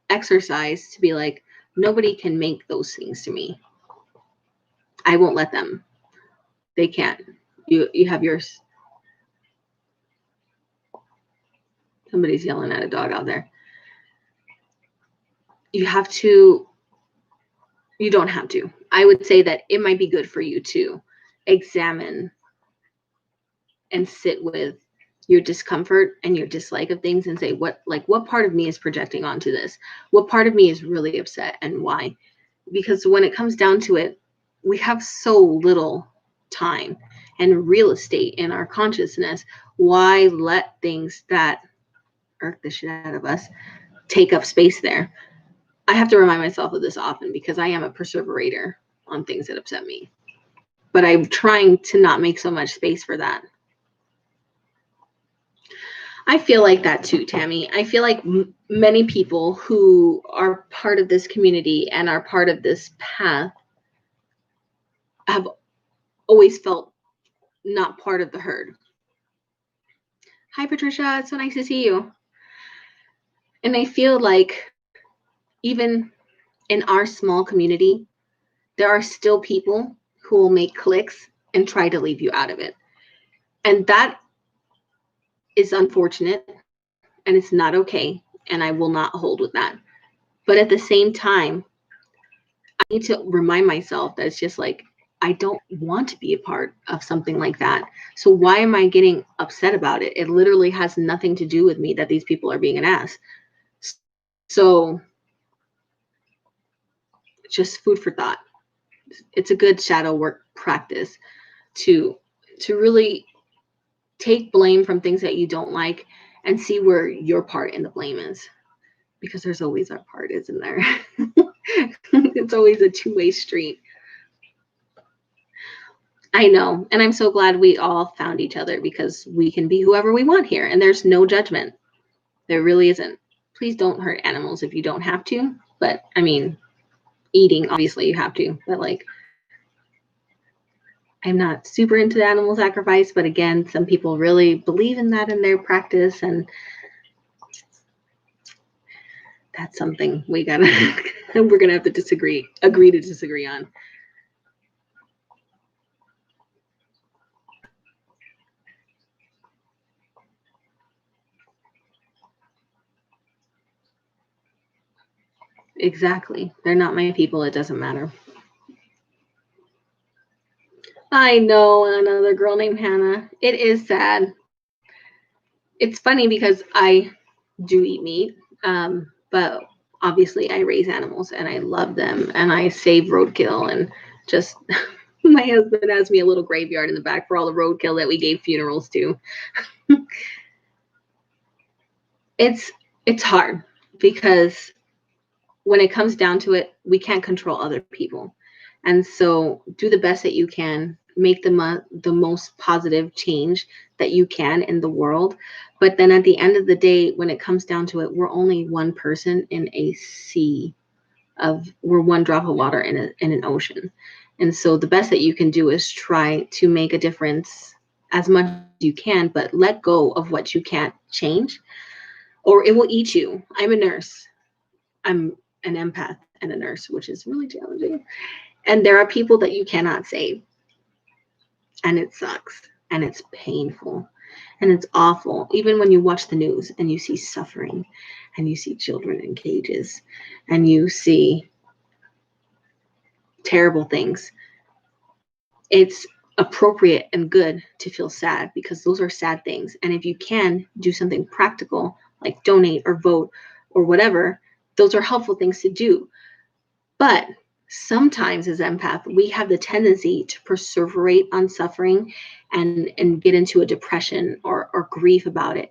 exercise to be like, nobody can make those things to me. I won't let them. They can't. You have yours. Somebody's yelling at a dog out there. You don't have to. I would say that it might be good for you to examine and sit with your discomfort and your dislike of things and say, what part of me is projecting onto this? What part of me is really upset and why? Because when it comes down to it, we have so little time and real estate in our consciousness. Why let things that irk the shit out of us take up space there? I have to remind myself of this often because I am a perseverator on things that upset me. But I'm trying to not make so much space for that. I feel like that too, Tammy. I feel like many people who are part of this community and are part of this path have always felt not part of the herd. Hi, Patricia. It's so nice to see you. And I feel like even in our small community, there are still people who will make clicks and try to leave you out of it. And that is unfortunate and it's not okay. And I will not hold with that. But at the same time, I need to remind myself that it's just like, I don't want to be a part of something like that. So why am I getting upset about it? It literally has nothing to do with me that these people are being an ass. So just food for thought. It's a good shadow work practice to really take blame from things that you don't like and see where your part in the blame is. Because there's always our part, isn't there? It's always a two-way street. I know. And I'm so glad we all found each other because we can be whoever we want here. And there's no judgment. There really isn't. Please don't hurt animals if you don't have to. But I mean, eating, obviously you have to. But like, I'm not super into animal sacrifice. But again, some people really believe in that in their practice. And that's something we're going to have to agree to disagree on. Exactly. They're not my people. It doesn't matter. I know another girl named Hannah. It is sad. It's funny because I do eat meat, but obviously I raise animals and I love them and I save roadkill and just my husband has me a little graveyard in the back for all the roadkill that we gave funerals to. It's hard because when it comes down to it, we can't control other people. And so do the best that you can, make the most positive change that you can in the world. But then at the end of the day, when it comes down to it, we're only one person in a sea we're one drop of water in an ocean. And so the best that you can do is try to make a difference as much as you can, but let go of what you can't change or it will eat you. I'm a nurse. I'm an empath and a nurse, which is really challenging. And there are people that you cannot save. And it sucks. And it's painful. And it's awful. Even when you watch the news and you see suffering and you see children in cages and you see terrible things, it's appropriate and good to feel sad because those are sad things. And if you can do something practical, like donate or vote or whatever, those are helpful things to do. But sometimes as empath, we have the tendency to perseverate on suffering and get into a depression or grief about it.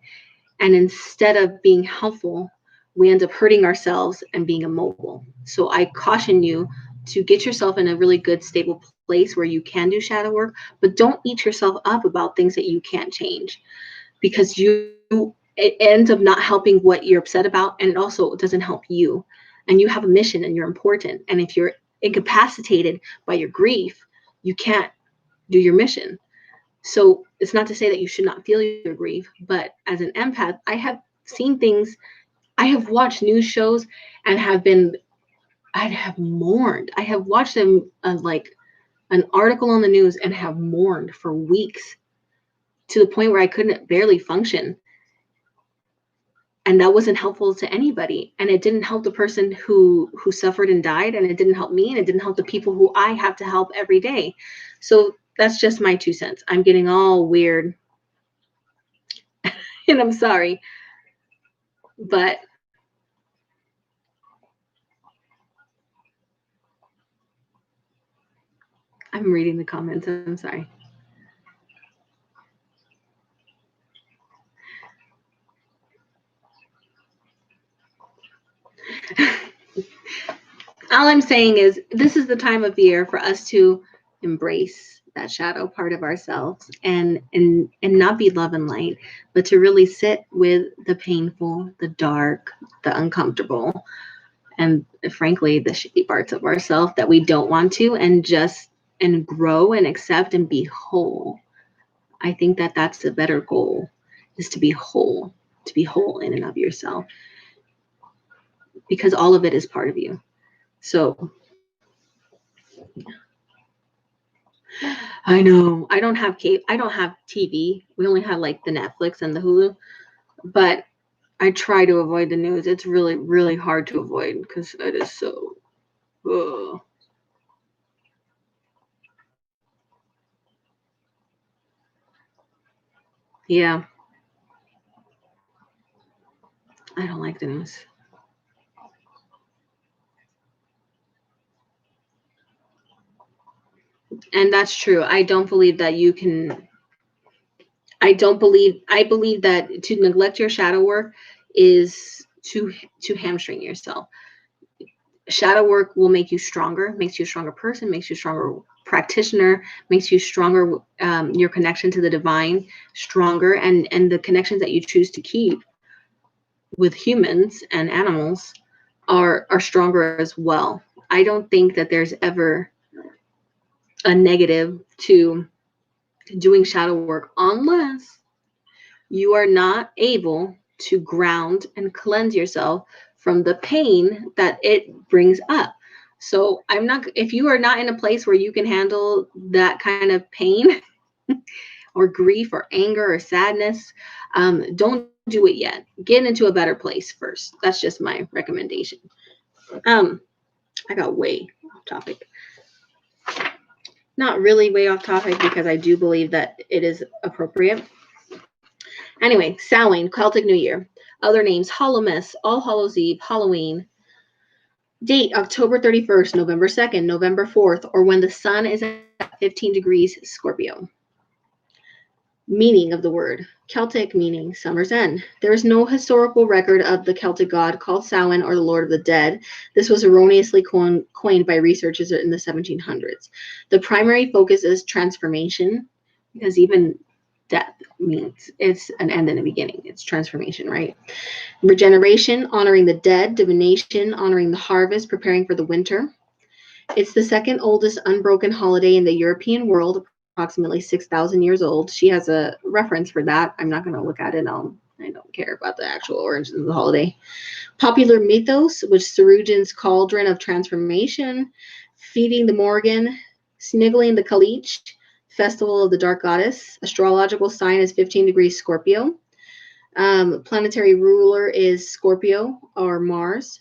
And instead of being helpful, we end up hurting ourselves and being immobile. So I caution you to get yourself in a really good, stable place where you can do shadow work, but don't eat yourself up about things that you can't change because it ends up not helping what you're upset about. And it also doesn't help you. And you have a mission and you're important. And if you're incapacitated by your grief, you can't do your mission. So it's not to say that you should not feel your grief, but as an empath, I have seen things, I have watched news shows and I have mourned. I have watched them like an article on the news and have mourned for weeks to the point where I couldn't barely function. And that wasn't helpful to anybody. And it didn't help the person who suffered and died. And it didn't help me. And it didn't help the people who I have to help every day. So that's just my 2 cents. I'm getting all weird. And I'm sorry. But I'm reading the comments. I'm sorry. All I'm saying is this is the time of year for us to embrace that shadow part of ourselves and not be love and light, but to really sit with the painful, the dark, the uncomfortable, and frankly, the shitty parts of ourselves that we don't want to, and grow and accept and be whole. I think that that's a better goal, is to be whole in and of yourself, because all of it is part of you. So I know I don't have TV. We only have like the Netflix and the Hulu, but I try to avoid the news. It's really, really hard to avoid because it is so. Ugh. Yeah. I don't like the news. And that's true. I don't believe that you can. I believe that to neglect your shadow work is to hamstring yourself. Shadow work will make you stronger, makes you a stronger person, makes you a stronger practitioner, makes you stronger, your connection to the divine stronger, and the connections that you choose to keep with humans and animals are stronger as well. I don't think that there's ever a negative to doing shadow work unless you are not able to ground and cleanse yourself from the pain that it brings up. So if you are not in a place where you can handle that kind of pain or grief or anger or sadness, don't do it yet. Get into a better place first. That's just my recommendation. I got way off topic. Not really way off topic because I do believe that it is appropriate. Anyway, Samhain, Celtic New Year. Other names: Hallowmas, All Hallows Eve, Halloween. Date: October 31st, November 2nd, November 4th, or when the sun is at 15 degrees Scorpio. Meaning of the word: Celtic, meaning summer's end. There is no historical record of the Celtic god called Samhain or the Lord of the Dead. This was erroneously coined by researchers in the 1700s. The primary focus is transformation, because even death means it's an end and a beginning. It's transformation, right? Regeneration, honoring the dead. Divination, honoring the harvest, preparing for the winter. It's the second oldest unbroken holiday in the European world, approximately 6,000 years old. She has a reference for that. I'm not going to look at it. I don't care about the actual origins of the holiday. Popular mythos, which Sarujan's cauldron of transformation, feeding the Morgan, sniggling the Caliche, festival of the dark goddess. Astrological sign is 15 degrees Scorpio. Planetary ruler is Scorpio or Mars.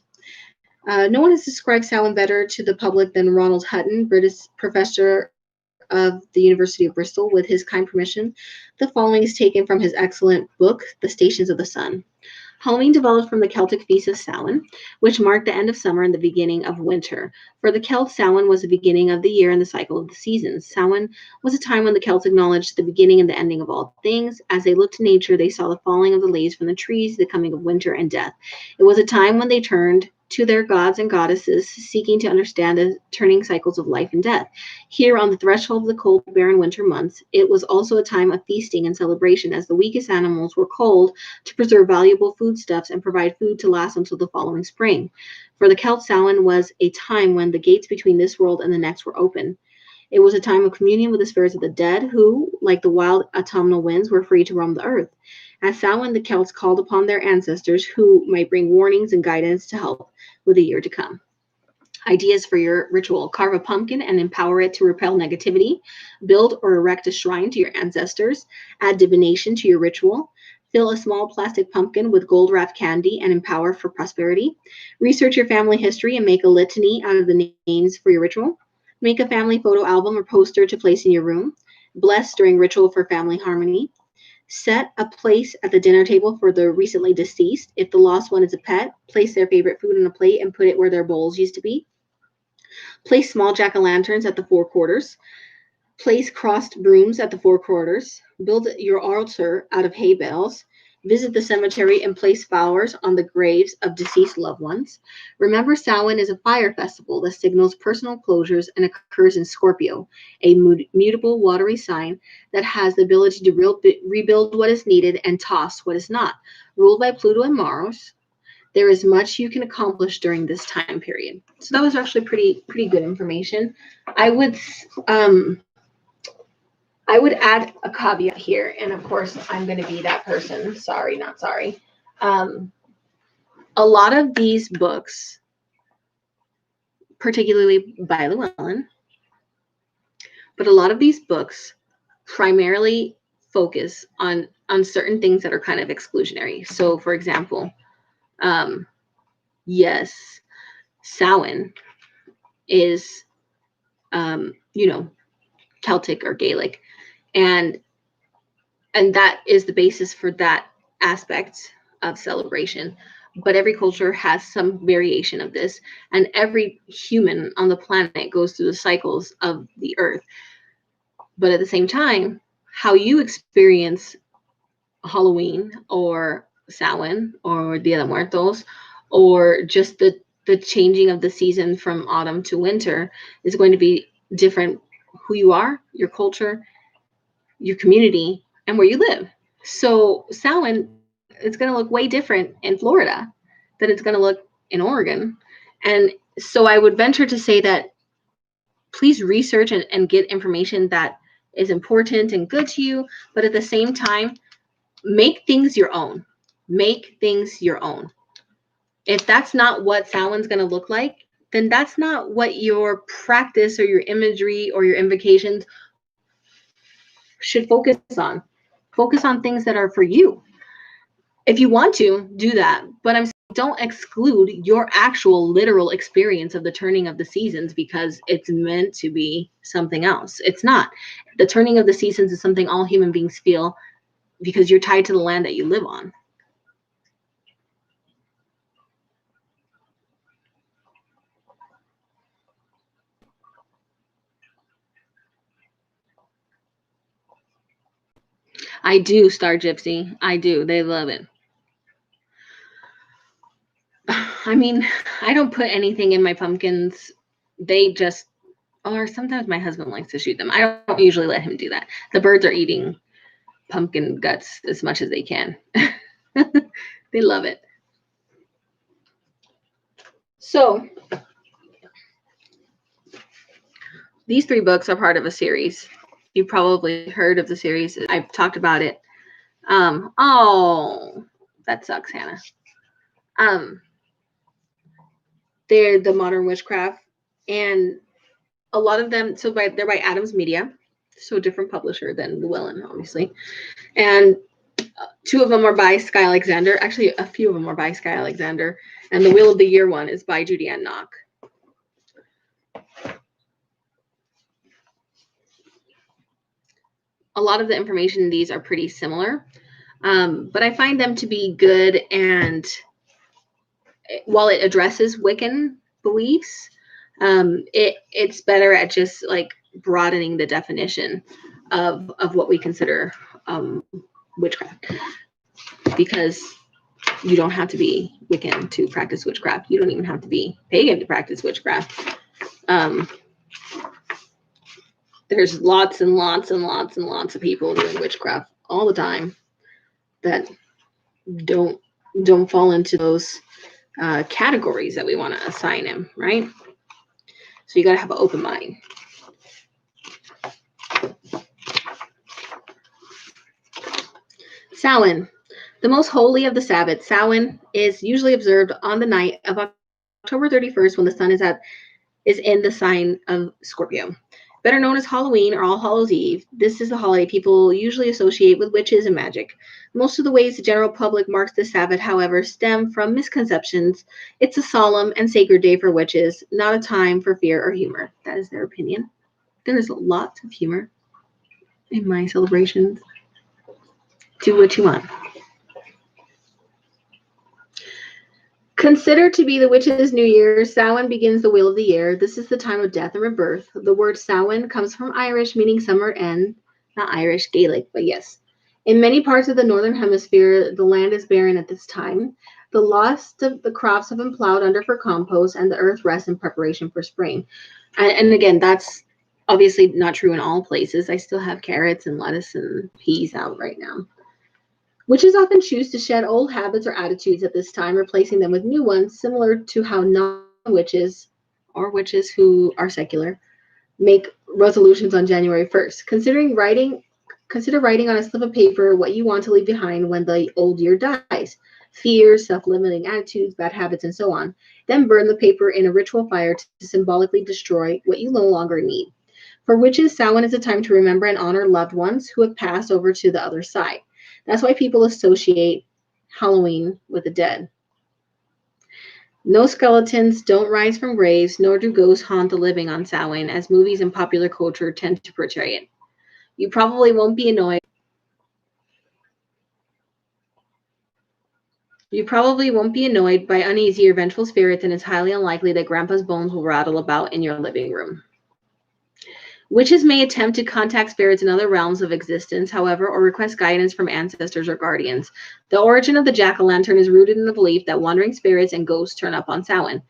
No one has described Samhain better to the public than Ronald Hutton, British professor of the University of Bristol. With his kind permission, the following is taken from his excellent book, The Stations of the Sun. Halloween developed from the Celtic feast of Samhain, which marked the end of summer and the beginning of winter. For the Celts, Samhain was the beginning of the year and the cycle of the seasons. Samhain was a time when the Celts acknowledged the beginning and the ending of all things. As they looked to nature, they saw the falling of the leaves from the trees, the coming of winter and death. It was a time when they turned to their gods and goddesses, seeking to understand the turning cycles of life and death. Here, on the threshold of the cold, barren winter months, it was also a time of feasting and celebration, as the weakest animals were culled to preserve valuable foodstuffs and provide food to last until the following spring. For the Celts, Samhain was a time when the gates between this world and the next were open. It was a time of communion with the spirits of the dead, who, like the wild autumnal winds, were free to roam the earth. At Samhain, the Celts called upon their ancestors, who might bring warnings and guidance to help with the year to come. Ideas for your ritual: carve a pumpkin and empower it to repel negativity. Build or erect a shrine to your ancestors. Add divination to your ritual. Fill a small plastic pumpkin with gold-wrapped candy and empower for prosperity. Research your family history and make a litany out of the names for your ritual. Make a family photo album or poster to place in your room. Bless during ritual for family harmony. Set a place at the dinner table for the recently deceased. If the lost one is a pet, place their favorite food on a plate and put it where their bowls used to be. Place small jack-o'-lanterns at the four quarters. Place crossed brooms at the four quarters. Build your altar out of hay bales. Visit the cemetery and place flowers on the graves of deceased loved ones. Remember, Samhain is a fire festival that signals personal closures and occurs in Scorpio, a mutable watery sign that has the ability to rebuild what is needed and toss what is not. Ruled by Pluto and Mars, there is much you can accomplish during this time period. So that was actually pretty good information. I would add a caveat here, and of course, I'm going to be that person. Sorry, not sorry. A lot of these books, particularly by Llewelyn, but a lot of these books primarily focus on certain things that are kind of exclusionary. So, for example, yes, Samhain is, Celtic or Gaelic. And that is the basis for that aspect of celebration. But every culture has some variation of this, and every human on the planet goes through the cycles of the earth. But at the same time, how you experience Halloween or Samhain or Dia de Muertos, or just the changing of the season from autumn to winter, is going to be different. Who you are, your culture, your community, and where you live. So Samhain, it's going to look way different in Florida than it's going to look in Oregon. And so I would venture to say that please research and get information that is important and good to you, but at the same time, make things your own. Make things your own. If that's not what Samhain's going to look like, then that's not what your practice or your imagery or your invocations should focus on. Focus on things that are for you. If you want to, do that. But I'm saying, don't exclude your actual literal experience of the turning of the seasons because it's meant to be something else. It's not. The turning of the seasons is something all human beings feel because you're tied to the land that you live on. I do, Star Gypsy. I do. They love it. I mean, I don't put anything in my pumpkins. They just, or sometimes my husband likes to shoot them. I don't usually let him do that. The birds are eating pumpkin guts as much as they can. They love it. So, these 3 books are part of a series. You've probably heard of the series. I've talked about it. Oh, that sucks, Hannah. They're the Modern Witchcraft, and a lot of them, they're by Adams Media, so a different publisher than Llewelyn, obviously. And 2 of them are by Skye Alexander. Actually, a few of them are by Skye Alexander. And the Wheel of the Year one is by Judy Ann Knock. A lot of the information in these are pretty similar, but I find them to be good. And while it addresses Wiccan beliefs, it's better at just like broadening the definition of what we consider witchcraft, because You don't have to be Wiccan to practice witchcraft. You don't even have to be pagan to practice witchcraft. There's lots and lots and lots and lots of people doing witchcraft all the time that don't fall into those categories that we want to assign him, right? So you got to have an open mind. Samhain, the most holy of the Sabbaths. Samhain is usually observed on the night of October 31st when the sun is in the sign of Scorpio. Better known as Halloween or All Hallows Eve, this is the holiday people usually associate with witches and magic. Most of the ways the general public marks the Sabbath, however, stem from misconceptions. It's a solemn and sacred day for witches, not a time for fear or humor. That is their opinion. There is lots of humor in my celebrations. Do what you want. Considered to be the witch's New Year, Samhain begins the wheel of the year. This is the time of death and rebirth. The word Samhain comes from Irish, meaning summer end, not Irish, Gaelic, but yes. In many parts of the northern hemisphere, the land is barren at this time. The lost of the crops have been plowed under for compost, and the earth rests in preparation for spring. And again, that's obviously not true in all places. I still have carrots and lettuce and peas out right now. Witches often choose to shed old habits or attitudes at this time, replacing them with new ones, similar to how non-witches or witches who are secular make resolutions on January 1st. Consider writing on a slip of paper what you want to leave behind when the old year dies. Fears, self-limiting attitudes, bad habits, and so on. Then burn the paper in a ritual fire to symbolically destroy what you no longer need. For witches, Samhain is a time to remember and honor loved ones who have passed over to the other side. That's why people associate Halloween with the dead. No skeletons don't rise from graves, nor do ghosts haunt the living on Samhain, as movies and popular culture tend to portray it. You probably won't be annoyed. By uneasy or vengeful spirits, and it's highly unlikely that Grandpa's bones will rattle about in your living room. Witches may attempt to contact spirits in other realms of existence, however, or request guidance from ancestors or guardians. The origin of the jack-o'-lantern is rooted in the belief that wandering spirits and ghosts turn up on Samhain.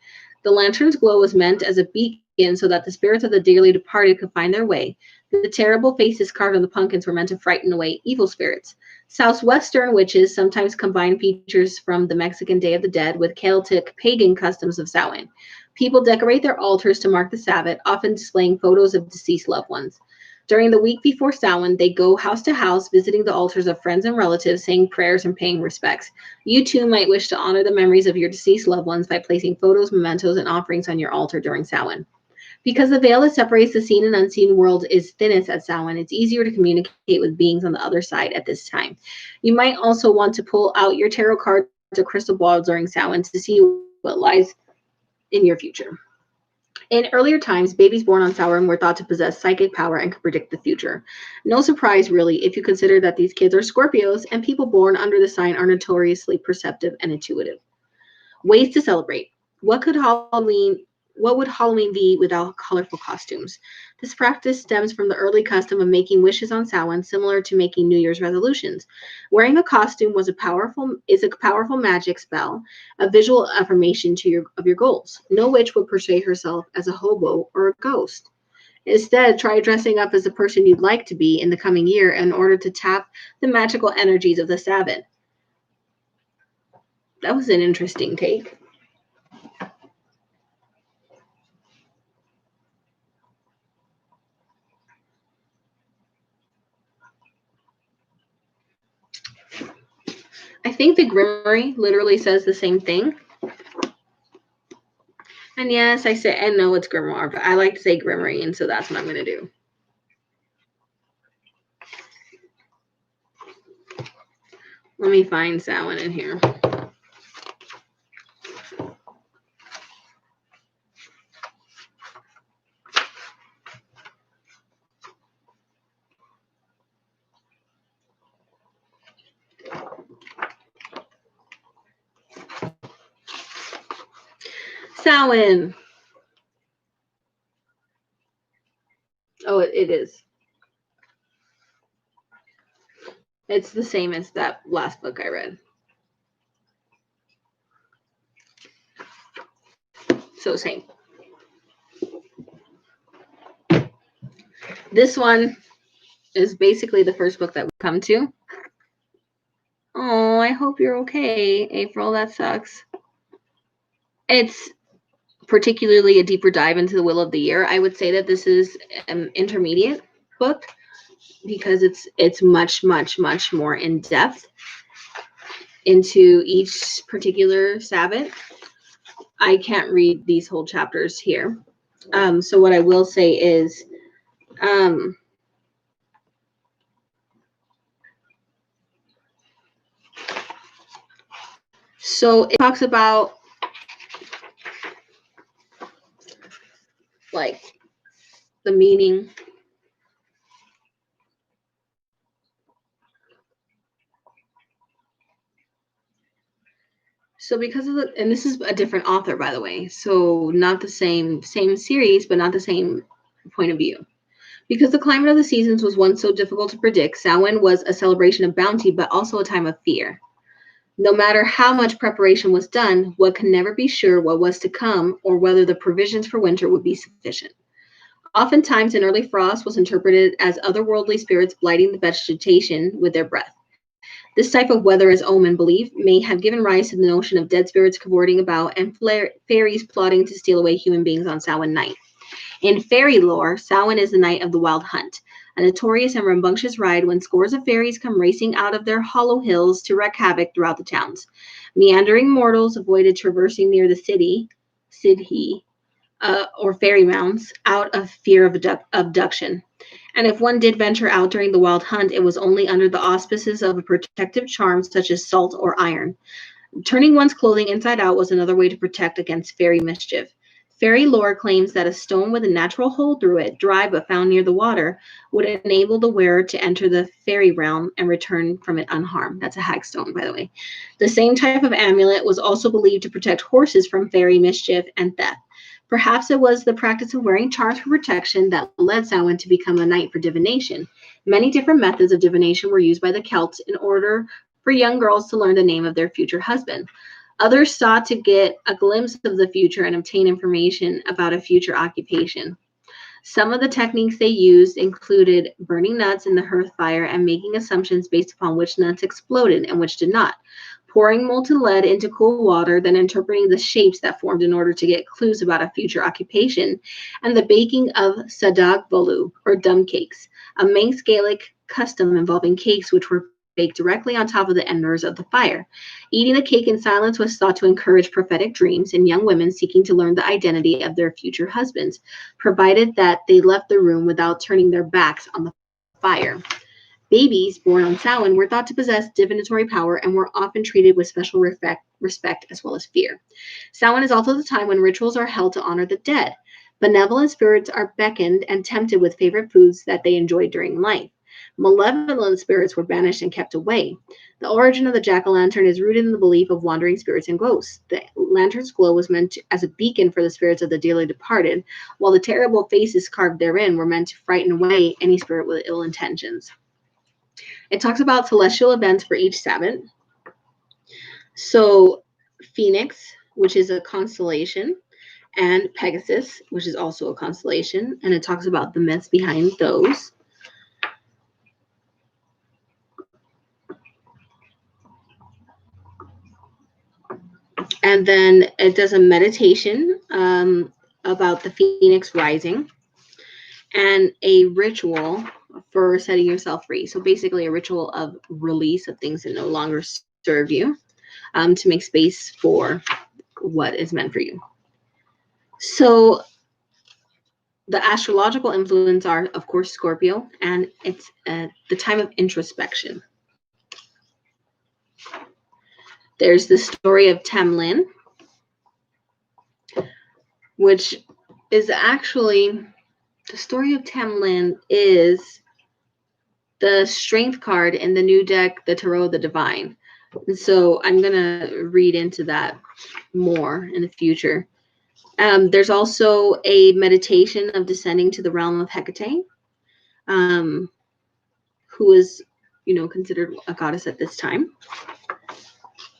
The lantern's glow was meant as a beacon so that the spirits of the dearly departed could find their way. The terrible faces carved on the pumpkins were meant to frighten away evil spirits. Southwestern witches sometimes combine features from the Mexican Day of the Dead with Celtic pagan customs of Samhain. People decorate their altars to mark the Sabbath, often displaying photos of deceased loved ones. During the week before Samhain, they go house to house, visiting the altars of friends and relatives, saying prayers and paying respects. You too might wish to honor the memories of your deceased loved ones by placing photos, mementos, and offerings on your altar during Samhain. Because the veil that separates the seen and unseen world is thinnest at Samhain, it's easier to communicate with beings on the other side at this time. You might also want to pull out your tarot cards or crystal ball during Samhain to see what lies in your future. In earlier times, babies born on Samhain were thought to possess psychic power and could predict the future. No surprise, really, if you consider that these kids are Scorpios and people born under the sign are notoriously perceptive and intuitive. Ways to celebrate. What would Halloween be without colorful costumes? This practice stems from the early custom of making wishes on Samhain, similar to making New Year's resolutions. Wearing a costume is a powerful magic spell, a visual affirmation of your goals. No witch would portray herself as a hobo or a ghost. Instead, try dressing up as the person you'd like to be in the coming year in order to tap the magical energies of the Sabbath. That was an interesting take. I think the Grimoire literally says the same thing. And yes, I say, and no, it's Grimoire, but I like to say Grimoire, and so that's what I'm going to do. Let me find Samhain in here. Samhain. Oh, it is. It's the same as that last book I read. So same. This one is basically the first book that we come to. Oh, I hope you're okay, April. That sucks. It's particularly a deeper dive into the will of the year. I would say that this is an intermediate book because it's much more in depth into each particular Sabbath. I can't read these whole chapters here. So what I will say is, so it talks about like the meaning. So because of the, and this is a different author, by the way, so not the same series, but not the same point of view. Because the climate of the seasons was once so difficult to predict, Samhain was a celebration of bounty, but also a time of fear. No matter how much preparation was done, one could never be sure what was to come or whether the provisions for winter would be sufficient. Oftentimes, an early frost was interpreted as otherworldly spirits blighting the vegetation with their breath. This type of weather, as omen believe, may have given rise to the notion of dead spirits cavorting about and fairies plotting to steal away human beings on Samhain night. In fairy lore, Samhain is the night of the wild hunt, a notorious and rambunctious ride when scores of fairies come racing out of their hollow hills to wreak havoc throughout the towns. Meandering mortals avoided traversing near the city, or fairy mounds, out of fear of abduction. And if one did venture out during the wild hunt, it was only under the auspices of a protective charm such as salt or iron. Turning one's clothing inside out was another way to protect against fairy mischief. Fairy lore claims that a stone with a natural hole through it, dry but found near the water, would enable the wearer to enter the fairy realm and return from it unharmed. That's a hagstone, by the way. The same type of amulet was also believed to protect horses from fairy mischief and theft. Perhaps it was the practice of wearing charms for protection that led Samhain to become a night for divination. Many different methods of divination were used by the Celts in order for young girls to learn the name of their future husband. Others sought to get a glimpse of the future and obtain information about a future occupation. Some of the techniques they used included burning nuts in the hearth fire and making assumptions based upon which nuts exploded and which did not, pouring molten lead into cool water, then interpreting the shapes that formed in order to get clues about a future occupation, and the baking of sadag bolu, or dumb cakes, a Manx Gaelic custom involving cakes which were baked directly on top of the embers of the fire. Eating the cake in silence was thought to encourage prophetic dreams in young women seeking to learn the identity of their future husbands, provided that they left the room without turning their backs on the fire. Babies born on Samhain were thought to possess divinatory power and were often treated with special respect as well as fear. Samhain is also the time when rituals are held to honor the dead. Benevolent spirits are beckoned and tempted with favorite foods that they enjoyed during life. Malevolent spirits were banished and kept away. The origin of the jack-o'-lantern is rooted in the belief of wandering spirits and ghosts. The lantern's glow was meant as a beacon for the spirits of the dearly departed, while the terrible faces carved therein were meant to frighten away any spirit with ill intentions. It talks about celestial events for each Sabbath. So Phoenix, which is a constellation, and Pegasus, which is also a constellation, and it talks about the myths behind those. And then it does a meditation about the Phoenix rising and a ritual for setting yourself free. So basically a ritual of release of things that no longer serve you, to make space for what is meant for you. So the astrological influence are, of course, Scorpio, and it's the time of introspection. There's the story of Tamlin, which is actually, the story of Tamlin is the strength card in the new deck, the Tarot of the Divine. And so I'm going to read into that more in the future. There's also a meditation of descending to the realm of Hecate, who is, considered a goddess at this time,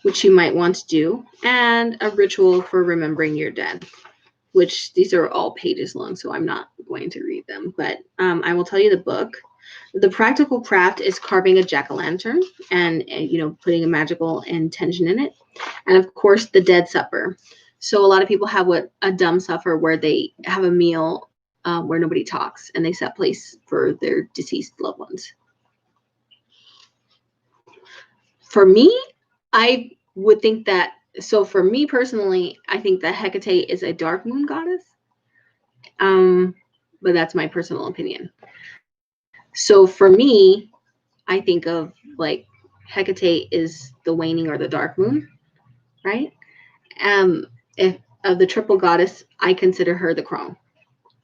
which you might want to do, and a ritual for remembering your dead. which these are all pages long, so I'm not going to read them. But I will tell you the book. The practical craft is carving a jack-o'-lantern and putting a magical intention in it. And of course, the Dead Supper. So a lot of people have what a dumb supper, where they have a meal where nobody talks and they set place for their deceased loved ones. For me, I would think that, so for me personally, I think that Hecate is a dark moon goddess. But that's my personal opinion. So for me, I think of like Hecate is the waning or the dark moon, right? If of the triple goddess, I consider her the crone.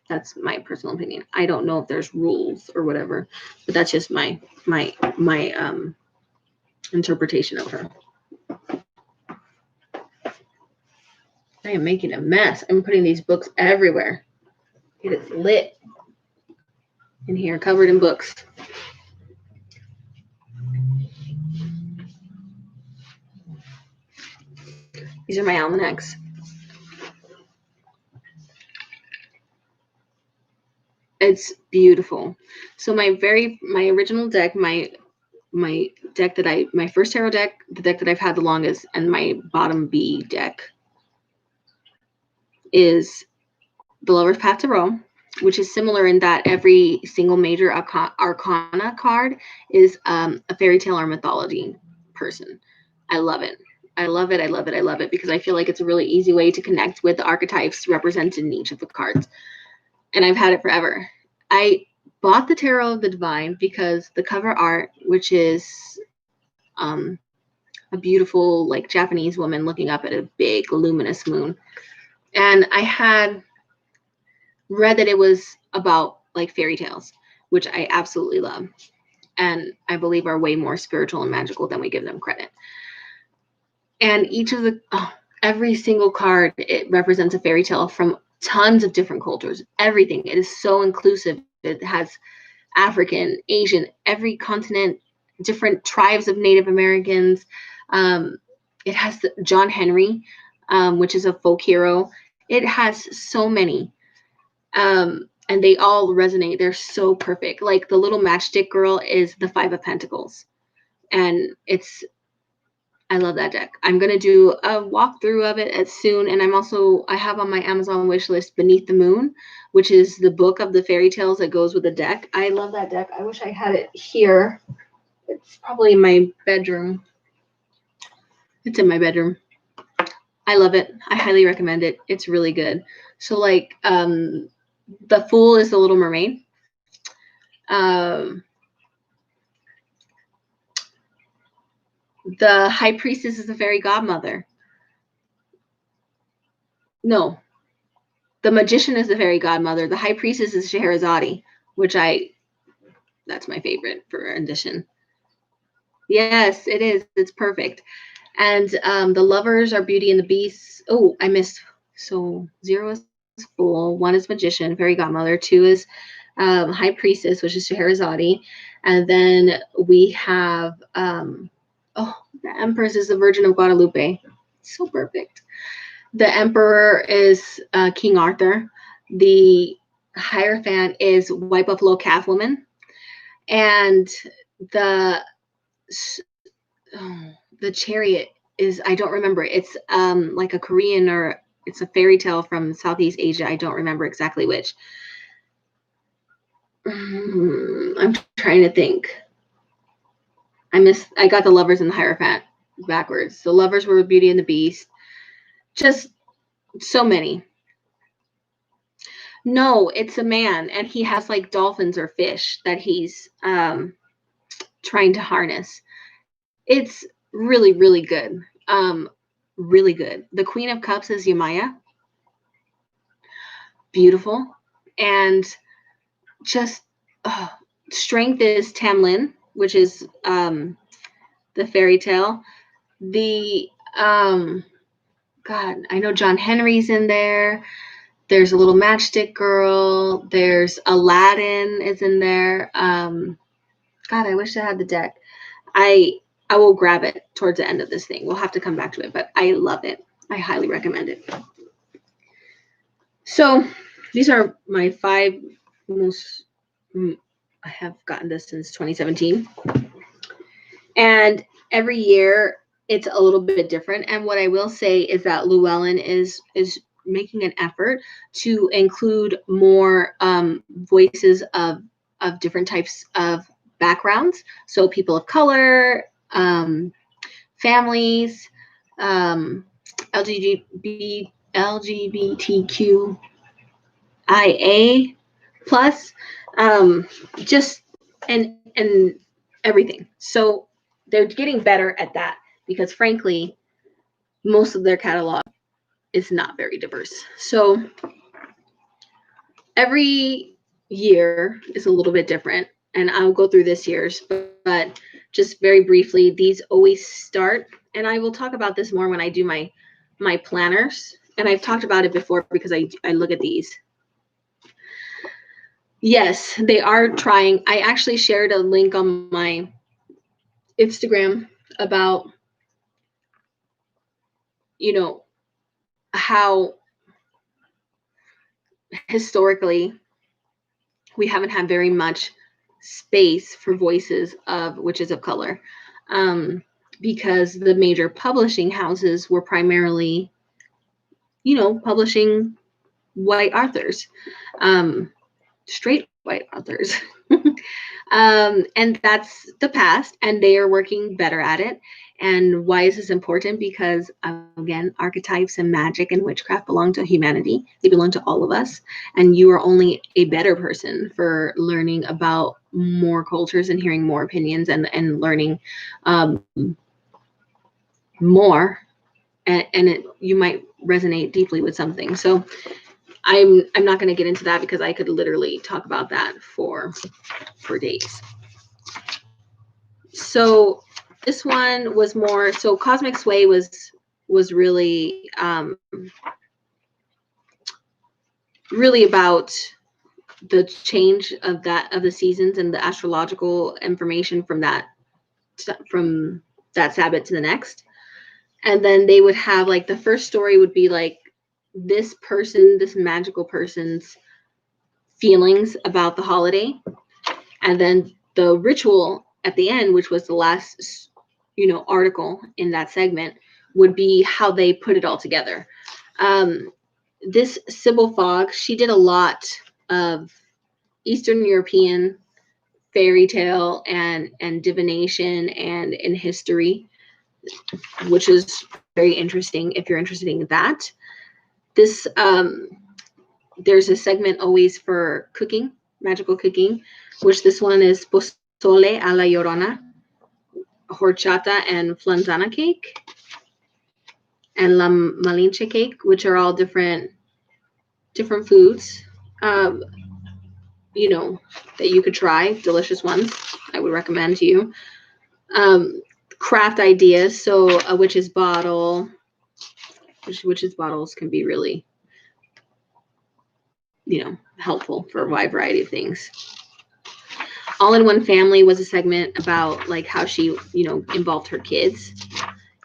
That's my personal opinion. I don't know if there's rules or whatever, but that's just my interpretation of her. I am making a mess. I'm putting these books everywhere. It is lit in here, covered in books. These are my almanacs. It's beautiful. So my original deck, my deck that my first tarot deck, the deck that I've had the longest, and my bottom B deck is the Lover's Path to Rome, which is similar in that every single major arcana card is a fairy tale or mythology person. I love it. I love it. I love it. I love it because I feel like it's a really easy way to connect with the archetypes represented in each of the cards. And I've had it forever. I bought the Tarot of the Divine because the cover art, which is a beautiful like Japanese woman looking up at a big luminous moon. And I had read that it was about like fairy tales, which I absolutely love. And I believe are way more spiritual and magical than we give them credit. And each of every single card, it represents a fairy tale from tons of different cultures. Everything. It is so inclusive. It has African, Asian, every continent, different tribes of Native Americans. It has John Henry, which is a folk hero. It has so many. And they all resonate. They're so perfect. Like the little matchstick girl is the Five of Pentacles. And I love that deck. I'm going to do a walkthrough of it soon. And I have on my Amazon wish list Beneath the Moon, which is the book of the fairy tales that goes with the deck. I love that deck. I wish I had it here. It's probably in my bedroom. It's in my bedroom. I love it. I highly recommend it. It's really good. So like, the Fool is the Little Mermaid. The High Priestess is the Fairy Godmother. No. The Magician is the Fairy Godmother. The High Priestess is Scheherazade, which that's my favorite for rendition. Yes, it is. It's perfect. And the lovers are Beauty and the Beast. Oh, I missed. So 0 is Fool. 1 is Magician, Fairy Godmother. 2 is High Priestess, which is Scheherazade. And then we have... the Empress is the Virgin of Guadalupe. So perfect. The Emperor is King Arthur. The Hierophant is White Buffalo Calf Woman. And the Chariot is, I don't remember. It's like a Korean or it's a fairy tale from Southeast Asia. I don't remember exactly which. I'm trying to think. I got the Lovers and the Hierophant backwards. The Lovers were Beauty and the Beast. Just so many. No, it's a man, and he has like dolphins or fish that he's trying to harness. It's really, really good. Really good. The Queen of Cups is Yemaya. Beautiful. And just Strength is Tamlin, which is the fairy tale. The God, I know John Henry's in there. There's a little matchstick girl. There's Aladdin is in there. God, I wish I had the deck. I will grab it towards the end of this thing. We'll have to come back to it, but I love it. I highly recommend it. So these are my 5 most, I have gotten this since 2017. And every year it's a little bit different. And what I will say is that Llewelyn is making an effort to include more voices of different types of backgrounds. So people of color, families, LGBTQIA plus, just and everything. So they're getting better at that because frankly, most of their catalog is not very diverse. So every year is a little bit different, and I'll go through this year's, but just very briefly, these always start, and I will talk about this more when I do my planners, and I've talked about it before because I look at these. Yes, they are trying. I actually shared a link on my Instagram about, how historically we haven't had very much space for voices of witches of color, because the major publishing houses were primarily, publishing white authors, straight white authors. And that's the past, and they are working better at it. And why is this important? Because again, archetypes and magic and witchcraft belong to humanity. They belong to all of us. And you are only a better person for learning about more cultures and hearing more opinions and learning more. And you might resonate deeply with something. So I'm not going to get into that because I could literally talk about that for days. So this one was more, so Cosmic Sway was really really about the change of the seasons and the astrological information from that Sabbath to the next. And then they would have like the first story would be like this magical person's feelings about the holiday, and then the ritual at the end, which was the last article in that segment, would be how they put it all together. This Sybil Fogg, she did a lot of Eastern European fairy tale and divination and in history, which is very interesting if you're interested in that. This there's a segment always for cooking, magical cooking, which this one is pozole a la Llorona, horchata and flanzana cake, and la malinche cake, which are all different foods, that you could try, delicious ones. I would recommend to you. Craft ideas, so a witch's bottle, witch's bottles can be really, helpful for a wide variety of things. All in One Family was a segment about like how she, involved her kids.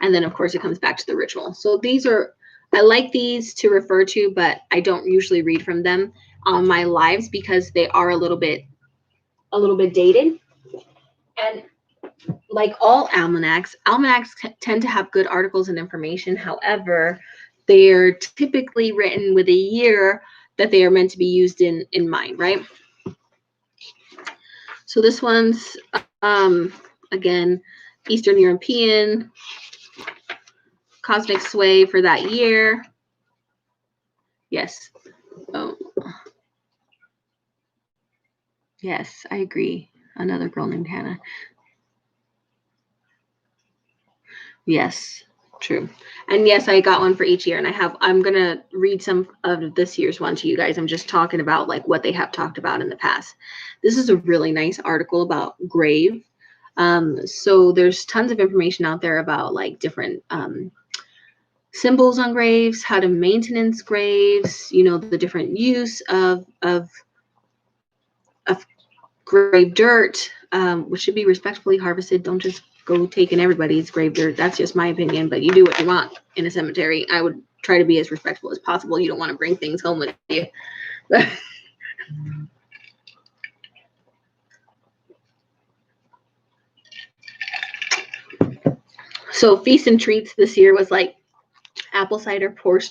And then of course it comes back to the ritual. So these are, I like these to refer to, but I don't usually read from them on my lives because they are a little bit dated. And like all almanacs tend to have good articles and information. However, they're typically written with a year that they are meant to be used in mind, right? So this one's, again, Eastern European, Cosmic Sway for that year. Yes. Oh. Yes, I agree. Another girl named Hannah. Yes, true. And yes, I got one for each year, and I'm going to read some of this year's one to you guys. I'm just talking about like what they have talked about in the past. This is a really nice article about grave. So there's tons of information out there about like different symbols on graves, how to maintenance graves, the different use of grave dirt, which should be respectfully harvested. Don't just go taking everybody's grave dirt. That's just my opinion, but you do what you want in a cemetery. I would try to be as respectful as possible. You don't want to bring things home with you. So feasts and treats this year was like apple cider pork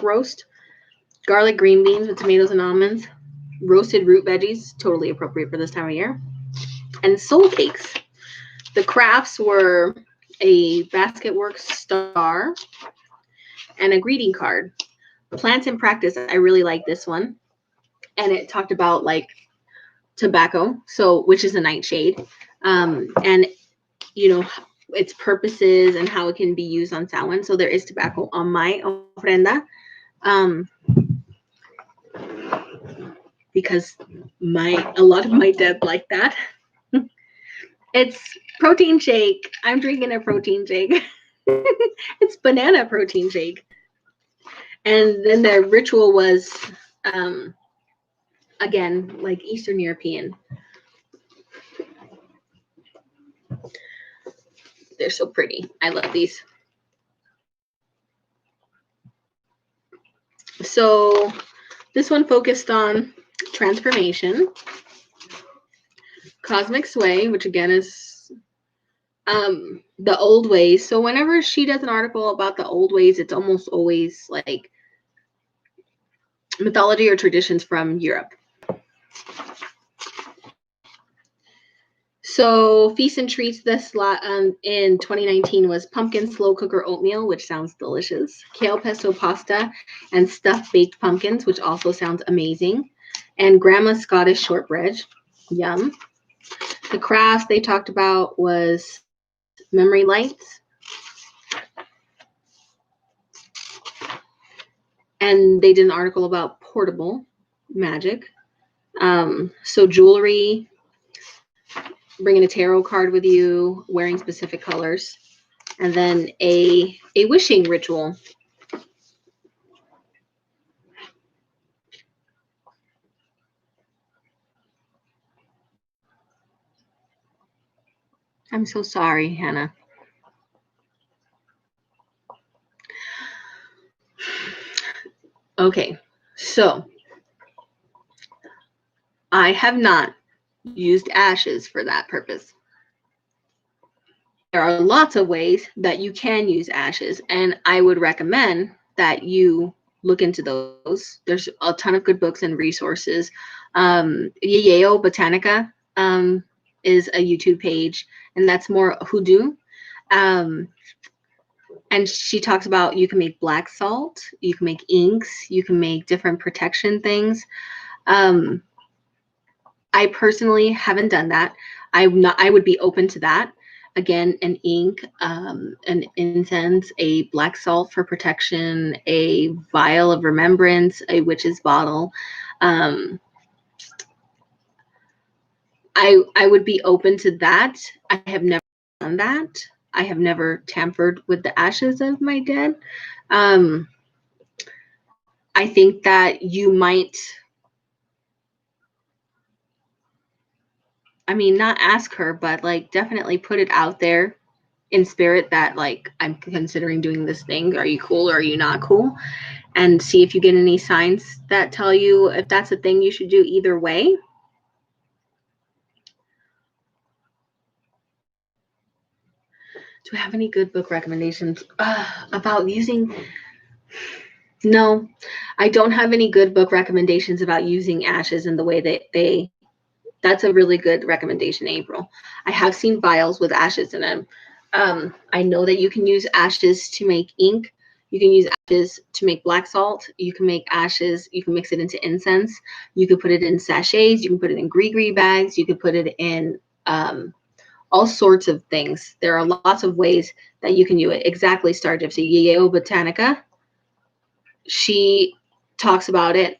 roast, garlic green beans with tomatoes and almonds, roasted root veggies, totally appropriate for this time of year, and soul cakes. The crafts were a basketwork star and a greeting card. Plants in practice, I really like this one. And it talked about like tobacco, so which is a nightshade. And you know, its purposes and how it can be used on Samhain. So there is tobacco on my ofrenda. Because a lot of my dead like that. It's protein shake. I'm drinking a protein shake. It's banana protein shake. And then the ritual was, again, like Eastern European. They're so pretty. I love these. So this one focused on transformation, cosmic sway, which again is the old ways. So whenever she does an article about the old ways, it's almost always like mythology or traditions from Europe. So feasts and treats this in 2019 was pumpkin slow cooker oatmeal, which sounds delicious, kale pesto pasta, and stuffed baked pumpkins, which also sounds amazing, and grandma's Scottish shortbread, yum. The crafts they talked about was memory lights, and they did an article about portable magic. So jewelry, bringing a tarot card with you, wearing specific colors, and then a wishing ritual. I'm so sorry, Hannah. Okay, so I have not used ashes for that purpose. There are lots of ways that you can use ashes, and I would recommend that you look into those. There's a ton of good books and resources. Yayeo Botanica is a YouTube page, and that's more hoodoo. And she talks about you can make black salt, you can make inks, you can make different protection things. I personally haven't done that. I would be open to that. Again, an ink, an incense, a black salt for protection, a vial of remembrance, a witch's bottle. I would be open to that. I have never done that. I have never tampered with the ashes of my dead. I think that you might, I mean, not ask her, but like definitely put it out there in spirit that like, I'm considering doing this thing. Are you cool or are you not cool? And see if you get any signs that tell you if that's a thing you should do either way. Do we have any good book recommendations about using? No, I don't have any good book recommendations about using ashes in the way that that's a really good recommendation, April. I have seen vials with ashes in them. I know that you can use ashes to make ink. You can use ashes to make black salt. You can make ashes. You can mix it into incense. You could put it in sachets. You can put it in gree bags. You could put it in all sorts of things. There are lots of ways that you can do it. Exactly, Star Gypsy. Yayeo Botanica. She talks about it.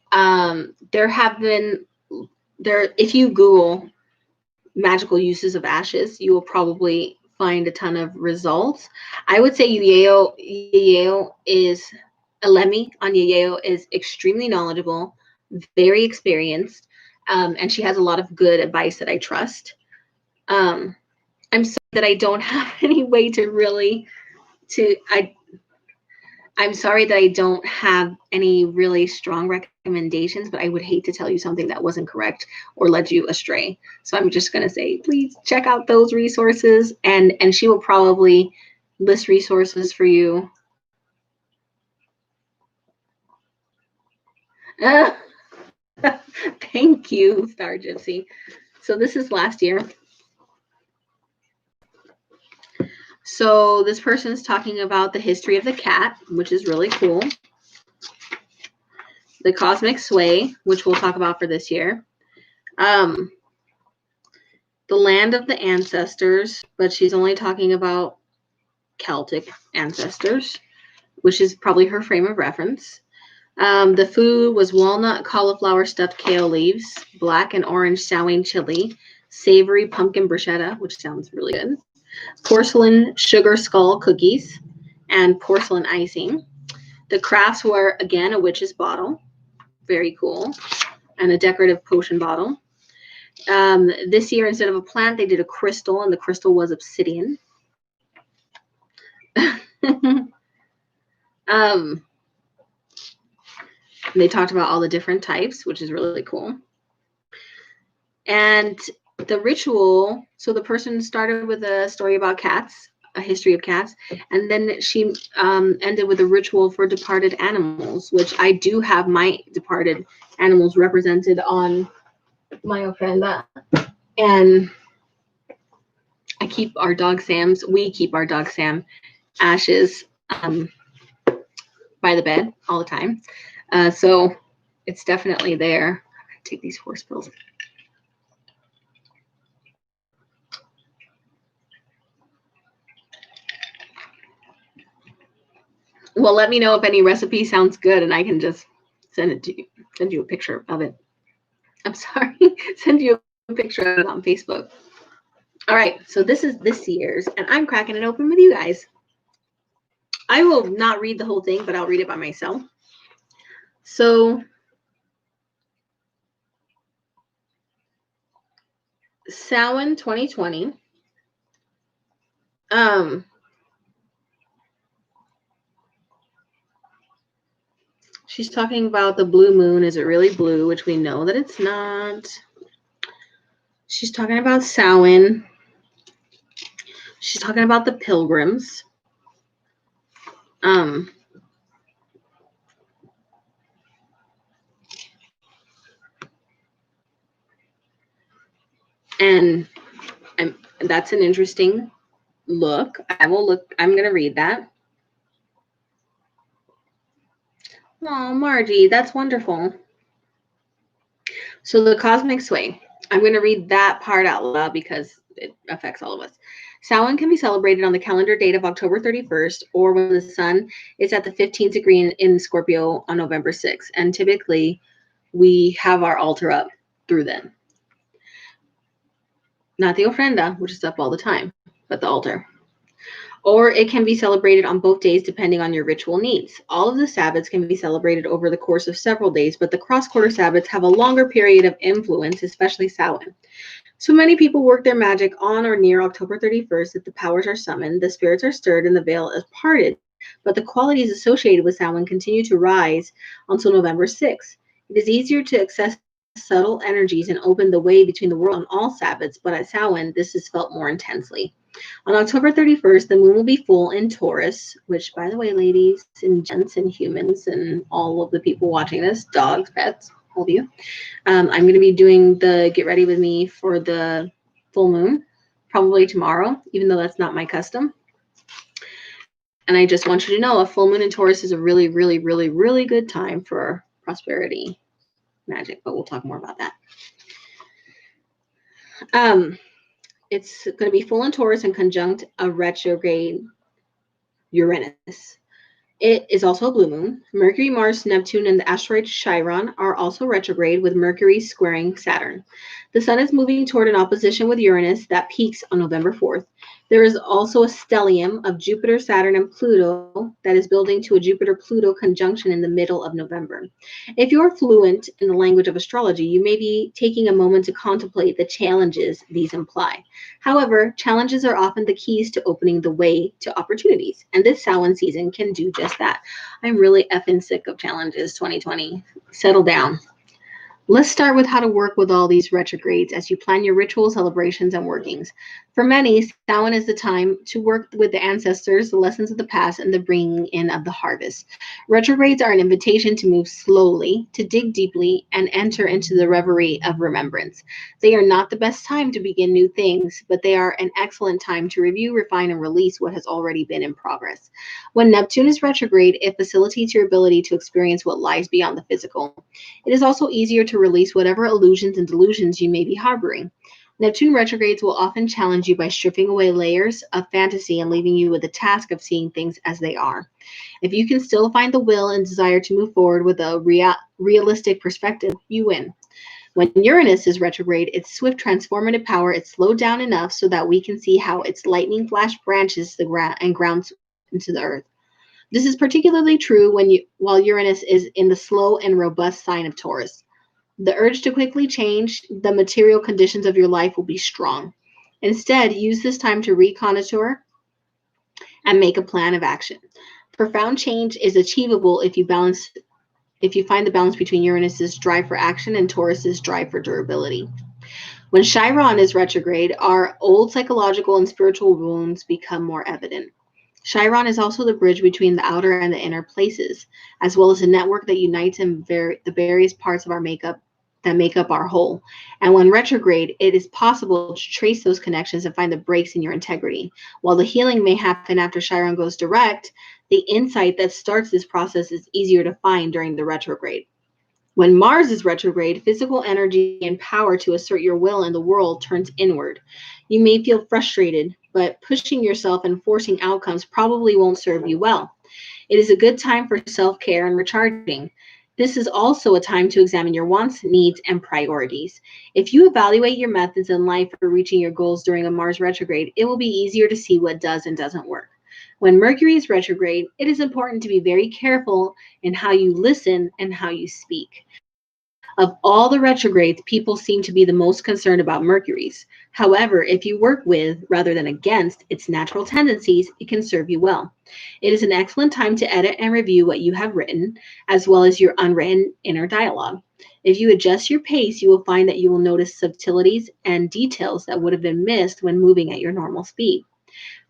If you Google magical uses of ashes, you will probably find a ton of results. I would say Yayeo is Alemi on Yayeo is extremely knowledgeable, very experienced, and she has a lot of good advice that I trust. I'm sorry that I don't have any way to really I'm sorry that I don't have any really strong recommendations, but I would hate to tell you something that wasn't correct or led you astray. So I'm just going to say, please check out those resources, and she will probably list resources for you. Thank you, Star Gypsy. So this is last year. So this person is talking about the history of the cat, which is really cool. The cosmic sway, which we'll talk about for this year. The land of the ancestors, but she's only talking about Celtic ancestors, which is probably her frame of reference. The food was walnut, cauliflower stuffed kale leaves, black and orange Samhain chili, savory pumpkin bruschetta, which sounds really good, porcelain sugar skull cookies, and porcelain icing. The crafts were, again, a witch's bottle. Very cool. And a decorative potion bottle. This year, instead of a plant, they did a crystal, and the crystal was obsidian. They talked about all the different types, which is really cool. And the ritual, so the person started with a story about cats, a history of cats, and then she ended with a ritual for departed animals, which I do have my departed animals represented on my ofrenda. And we keep our dog Sam ashes by the bed all the time. So it's definitely there. I'm gonna take these horse pills. Well, let me know if any recipe sounds good, and I can just send it to you. Send you a picture of it. I'm sorry. Send you a picture of it on Facebook. All right. So this is this year's, and I'm cracking it open with you guys. I will not read the whole thing, but I'll read it by myself. So Samhain 2020. She's talking about the blue moon. Is it really blue? Which we know that it's not. She's talking about Samhain. She's talking about the pilgrims. And that's an interesting look. I'm going to read that. Oh, Margie, that's wonderful. So the cosmic sway. I'm going to read that part out loud because it affects all of us. Samhain can be celebrated on the calendar date of October 31st or when the sun is at the 15th degree in Scorpio on November 6th. And typically we have our altar up through then. Not the ofrenda, which is up all the time, but the altar. Or it can be celebrated on both days depending on your ritual needs. All of the Sabbats can be celebrated over the course of several days, but the cross-quarter Sabbats have a longer period of influence, especially Samhain. So many people work their magic on or near October 31st that the powers are summoned, the spirits are stirred, and the veil is parted. But the qualities associated with Samhain continue to rise until November 6th. It is easier to access subtle energies and open the way between the world on all Sabbats, but at Samhain, this is felt more intensely. On October 31st, the moon will be full in Taurus, which, by the way, ladies and gents and humans and all of the people watching this, dogs, pets, all of you, I'm going to be doing the get ready with me for the full moon, probably tomorrow, even though that's not my custom. And I just want you to know a full moon in Taurus is a really, really, really, really good time for prosperity magic, but we'll talk more about that. It's going to be full in Taurus and conjunct a retrograde Uranus. It is also a blue moon. Mercury, Mars, Neptune, and the asteroid Chiron are also retrograde, with Mercury squaring Saturn. The sun is moving toward an opposition with Uranus that peaks on November 4th. There is also a stellium of Jupiter, Saturn, and Pluto that is building to a Jupiter-Pluto conjunction in the middle of November. If you're fluent in the language of astrology, you may be taking a moment to contemplate the challenges these imply. However, challenges are often the keys to opening the way to opportunities, and this Samhain season can do just that. I'm really effing sick of challenges 2020. Settle down. Let's start with how to work with all these retrogrades as you plan your rituals, celebrations, and workings. For many, Samhain is the time to work with the ancestors, the lessons of the past, and the bringing in of the harvest. Retrogrades are an invitation to move slowly, to dig deeply, and enter into the reverie of remembrance. They are not the best time to begin new things, but they are an excellent time to review, refine, and release what has already been in progress. When Neptune is retrograde, it facilitates your ability to experience what lies beyond the physical. It is also easier to release whatever illusions and delusions you may be harboring. Neptune retrogrades will often challenge you by stripping away layers of fantasy and leaving you with the task of seeing things as they are. If you can still find the will and desire to move forward with a realistic perspective, you win. When Uranus is retrograde, its swift transformative power is slowed down enough so that we can see how its lightning flash branches the ground and grounds into the earth. This is particularly true while Uranus is in the slow and robust sign of Taurus. The urge to quickly change the material conditions of your life will be strong. Instead, use this time to reconnoiter and make a plan of action. Profound change is achievable if you find the balance between Uranus's drive for action and Taurus's drive for durability. When Chiron is retrograde, our old psychological and spiritual wounds become more evident. Chiron is also the bridge between the outer and the inner places, as well as a network that unites the various parts of our makeup that make up our whole. And when retrograde, it is possible to trace those connections and find the breaks in your integrity. While the healing may happen after Chiron goes direct, the insight that starts this process is easier to find during the retrograde. When Mars is retrograde, physical energy and power to assert your will in the world turns inward. You may feel frustrated, but pushing yourself and forcing outcomes probably won't serve you well. It is a good time for self-care and recharging. This is also a time to examine your wants, needs, and priorities. If you evaluate your methods in life for reaching your goals during a Mars retrograde, it will be easier to see what does and doesn't work. When Mercury is retrograde, it is important to be very careful in how you listen and how you speak. Of all the retrogrades, people seem to be the most concerned about Mercury's. However, if you work with, rather than against, its natural tendencies, it can serve you well. It is an excellent time to edit and review what you have written, as well as your unwritten inner dialogue. If you adjust your pace, you will find that you will notice subtleties and details that would have been missed when moving at your normal speed.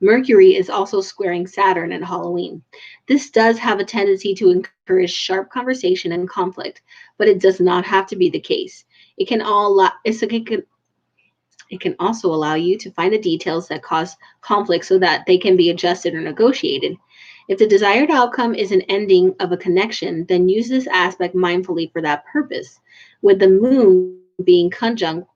Mercury is also squaring Saturn at Halloween. This does have a tendency to encourage sharp conversation and conflict, but it does not have to be the case. It can also allow you to find the details that cause conflict so that they can be adjusted or negotiated. If the desired outcome is an ending of a connection, then use this aspect mindfully for that purpose. With the moon being conjunct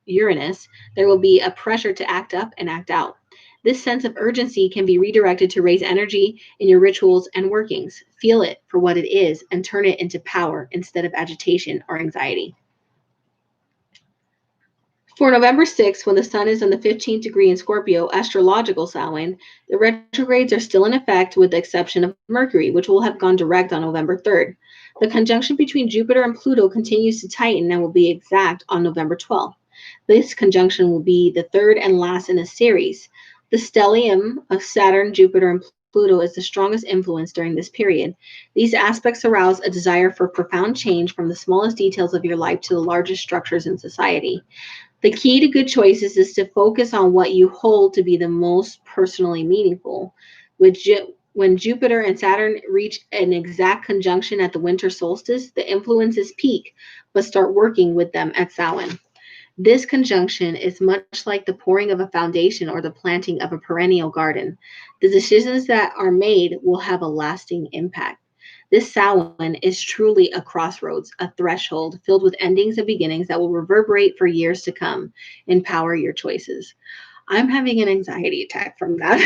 Uranus, there will be a pressure to act up and act out. This sense of urgency can be redirected to raise energy in your rituals and workings. Feel it for what it is and turn it into power instead of agitation or anxiety. For November 6th, when the sun is in the 15th degree in Scorpio, astrological Samhain, the retrogrades are still in effect with the exception of Mercury, which will have gone direct on November 3rd. The conjunction between Jupiter and Pluto continues to tighten and will be exact on November 12th. This conjunction will be the third and last in a series. The stellium of Saturn, Jupiter, and Pluto is the strongest influence during this period. These aspects arouse a desire for profound change from the smallest details of your life to the largest structures in society. The key to good choices is to focus on what you hold to be the most personally meaningful. When Jupiter and Saturn reach an exact conjunction at the winter solstice, the influences peak, but start working with them at Samhain. This conjunction is much like the pouring of a foundation or the planting of a perennial garden. The decisions that are made will have a lasting impact. This Samhain is truly a crossroads, a threshold filled with endings and beginnings that will reverberate for years to come. Empower your choices. I'm having an anxiety attack from that.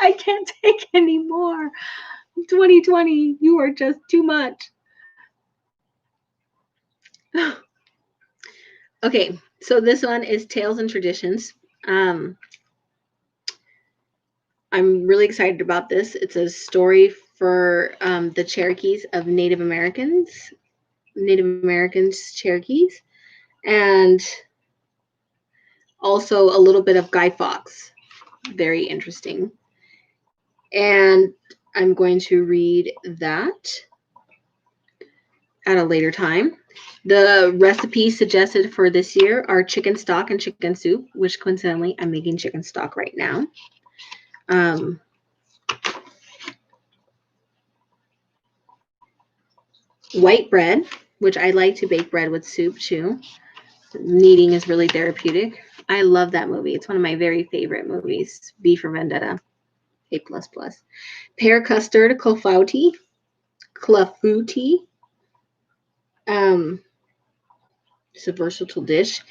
I can't take any more. 2020, you are just too much. Okay, so this one is Tales and Traditions. I'm really excited about this. It's a story for the Cherokees of Native Americans, Cherokees, and also a little bit of Guy Fawkes. Very interesting. And I'm going to read that at a later time. The recipes suggested for this year are chicken stock and chicken soup, which coincidentally I'm making chicken stock right now. White bread, which I like to bake bread with soup too. Kneading is really therapeutic. I love that movie. It's one of my very favorite movies. V for Vendetta. A++. Pear custard clafouti. It's a versatile dish.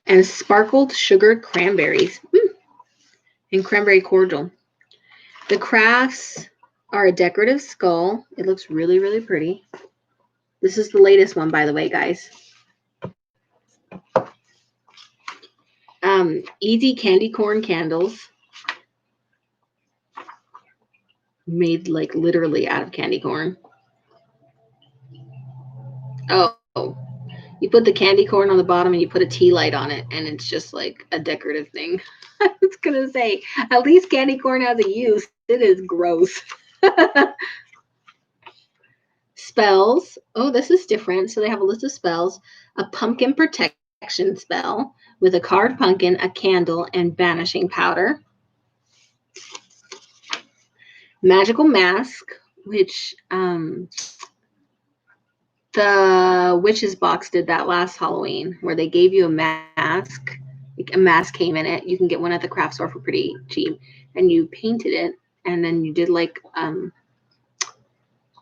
And sparkled sugared cranberries. And cranberry cordial. The crafts are a decorative skull. It looks really, really pretty. This is the latest one, by the way, guys. Easy candy corn candles. Made like literally out of candy corn. Oh, you put the candy corn on the bottom and you put a tea light on it, and it's just like a decorative thing. I was gonna say, at least candy corn has a use. It is gross. Spells. Oh, this is different. So they have a list of spells. A pumpkin protection spell with a carved pumpkin, a candle, and banishing powder. Magical mask, which the Witches box did that last Halloween, where they gave you a mask. A mask came in it. You can get one at the craft store for pretty cheap, and you painted it, and then you did like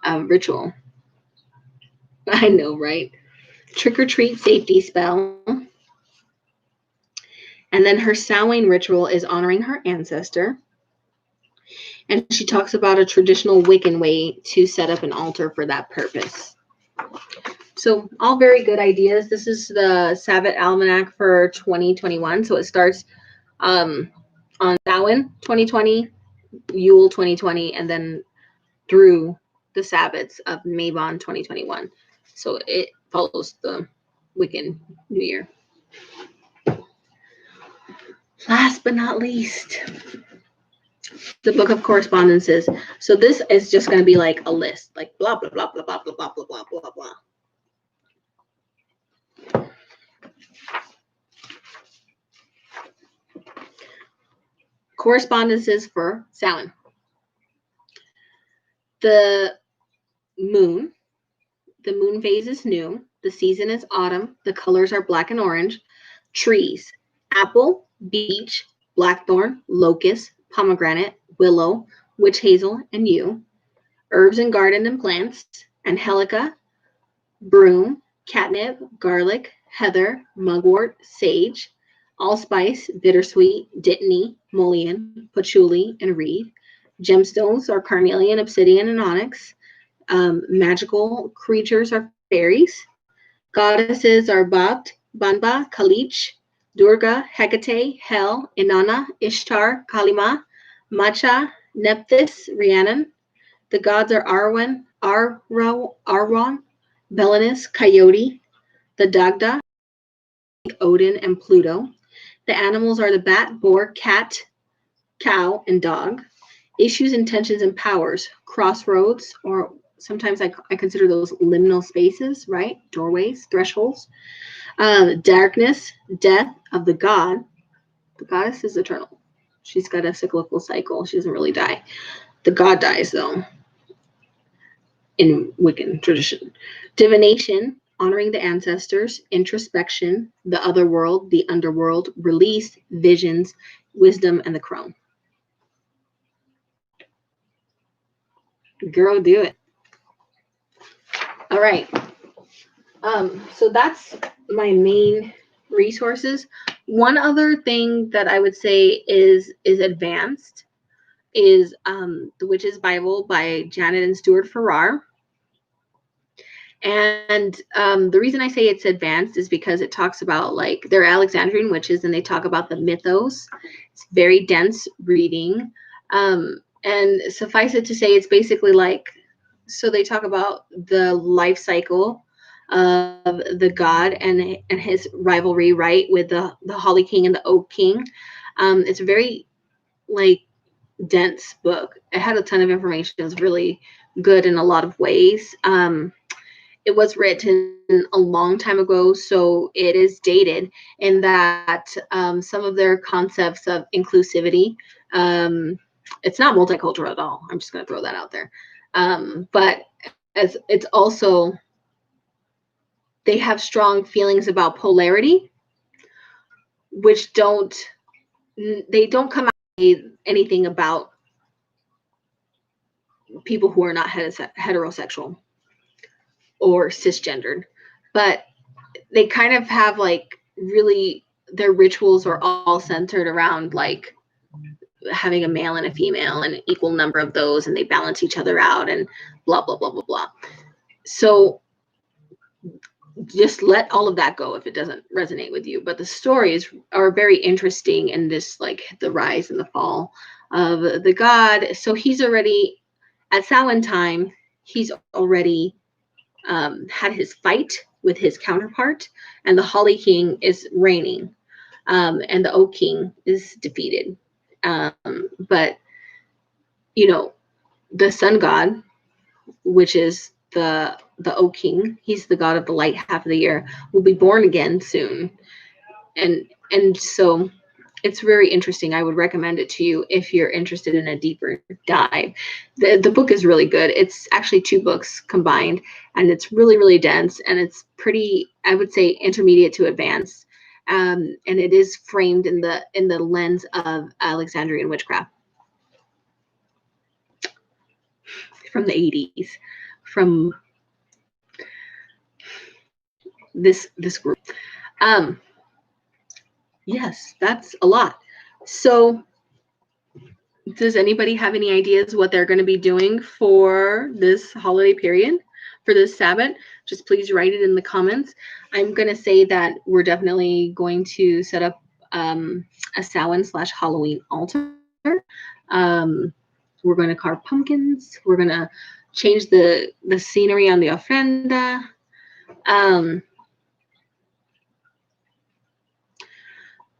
a ritual. I know, right? Trick or treat safety spell. And then her Samhain ritual is honoring her ancestor. And she talks about a traditional Wiccan way to set up an altar for that purpose. So all very good ideas. This is the Sabbath Almanac for 2021. So it starts on Samhain 2020, Yule 2020, and then through the Sabbats of Mabon 2021. So it follows the Wiccan New Year. Last but not least, the Book of Correspondences. So this is just going to be like a list, like blah, blah, blah, blah, blah, blah, blah, blah, blah, blah, blah. Correspondences for Samhain. The moon phase is new. The season is autumn. The colors are black and orange. Trees, apple, beech, blackthorn, locust, pomegranate, willow, witch hazel, and yew. Herbs and garden and plants, angelica, broom, catnip, garlic, heather, mugwort, sage, allspice, bittersweet, dittany, mullein, patchouli, and reed. Gemstones are carnelian, obsidian, and onyx. Magical creatures are fairies. Goddesses are Babt, Banba, Kalich, Durga, Hecate, Hel, Inanna, Ishtar, Kalima, Macha, Nephthys, Rhiannon. The gods are Arwen, Arwan, Belinus, Coyote, the Dagda, Odin, and Pluto. The animals are the bat, boar, cat, cow, and dog. Issues, intentions, and powers. Crossroads, or sometimes I consider those liminal spaces, right? Doorways, thresholds. Darkness, death of the god. The goddess is eternal. She's got a cyclical cycle. She doesn't really die. The god dies, though, in Wiccan tradition. Divination, honoring the ancestors. Introspection, the other world, the underworld. Release, visions, wisdom, and the crone. Girl, do it. All right. So that's my main resources. One other thing that I would say is advanced is the Witch's Bible by Janet and Stuart Farrar. And the reason I say it's advanced is because it talks about, like, they're Alexandrian witches, and they talk about the mythos. It's very dense reading. And suffice it to say, it's basically like, so they talk about the life cycle of the god and his rivalry, right, with the Holly King and the Oak King. It's a very like dense book. It had a ton of information. It was really good in a lot of ways. It was written a long time ago, so it is dated in that some of their concepts of inclusivity, it's not multicultural at all. I'm just going to throw that out there. But as it's also, they have strong feelings about polarity, which they don't come out anything about people who are not heterosexual or cisgendered, but they kind of have like really, their rituals are all centered around like having a male and a female and an equal number of those, and they balance each other out and blah blah blah blah blah. So just let all of that go if it doesn't resonate with you. But the stories are very interesting in this, like the rise and the fall of the god. So he's already at Samhain time. He's already had his fight with his counterpart, and the Holly King is reigning, and the Oak King is defeated. But you know, the sun god, which is the Oak King, he's the god of the light half of the year, will be born again soon, and so it's very interesting. I would recommend it to you if you're interested in a deeper dive. The book is really good. It's actually 2 books combined, and it's really, really dense, and it's pretty, I would say, intermediate to advanced. And it is framed in the lens of Alexandrian witchcraft from the 80s, from this group. Yes, that's a lot. So does anybody have any ideas what they're going to be doing for this holiday period, for this Sabbath? Just please write it in the comments. I'm going to say that we're definitely going to set up a Samhain/Halloween altar. We're going to carve pumpkins. We're going to change the scenery on the ofrenda.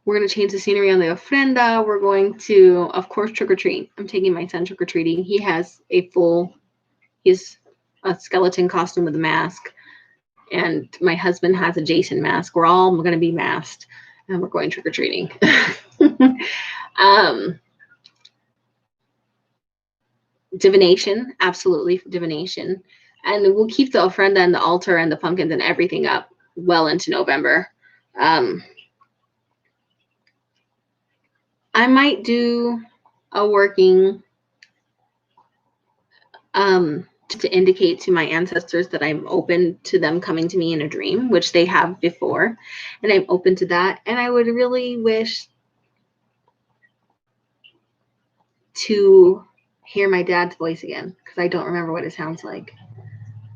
We're going to change the scenery on the ofrenda. We're going to, of course, trick-or-treat. I'm taking my son trick-or-treating. He has he's a skeleton costume with a mask. And my husband has a Jason mask. We're all going to be masked. And we're going trick-or-treating. Divination. Absolutely, divination. And we'll keep the ofrenda and the altar and the pumpkins and everything up well into November. I might do a working to indicate to my ancestors that I'm open to them coming to me in a dream, which they have before, and I'm open to that. And I would really wish to hear my dad's voice again, because I don't remember what it sounds like.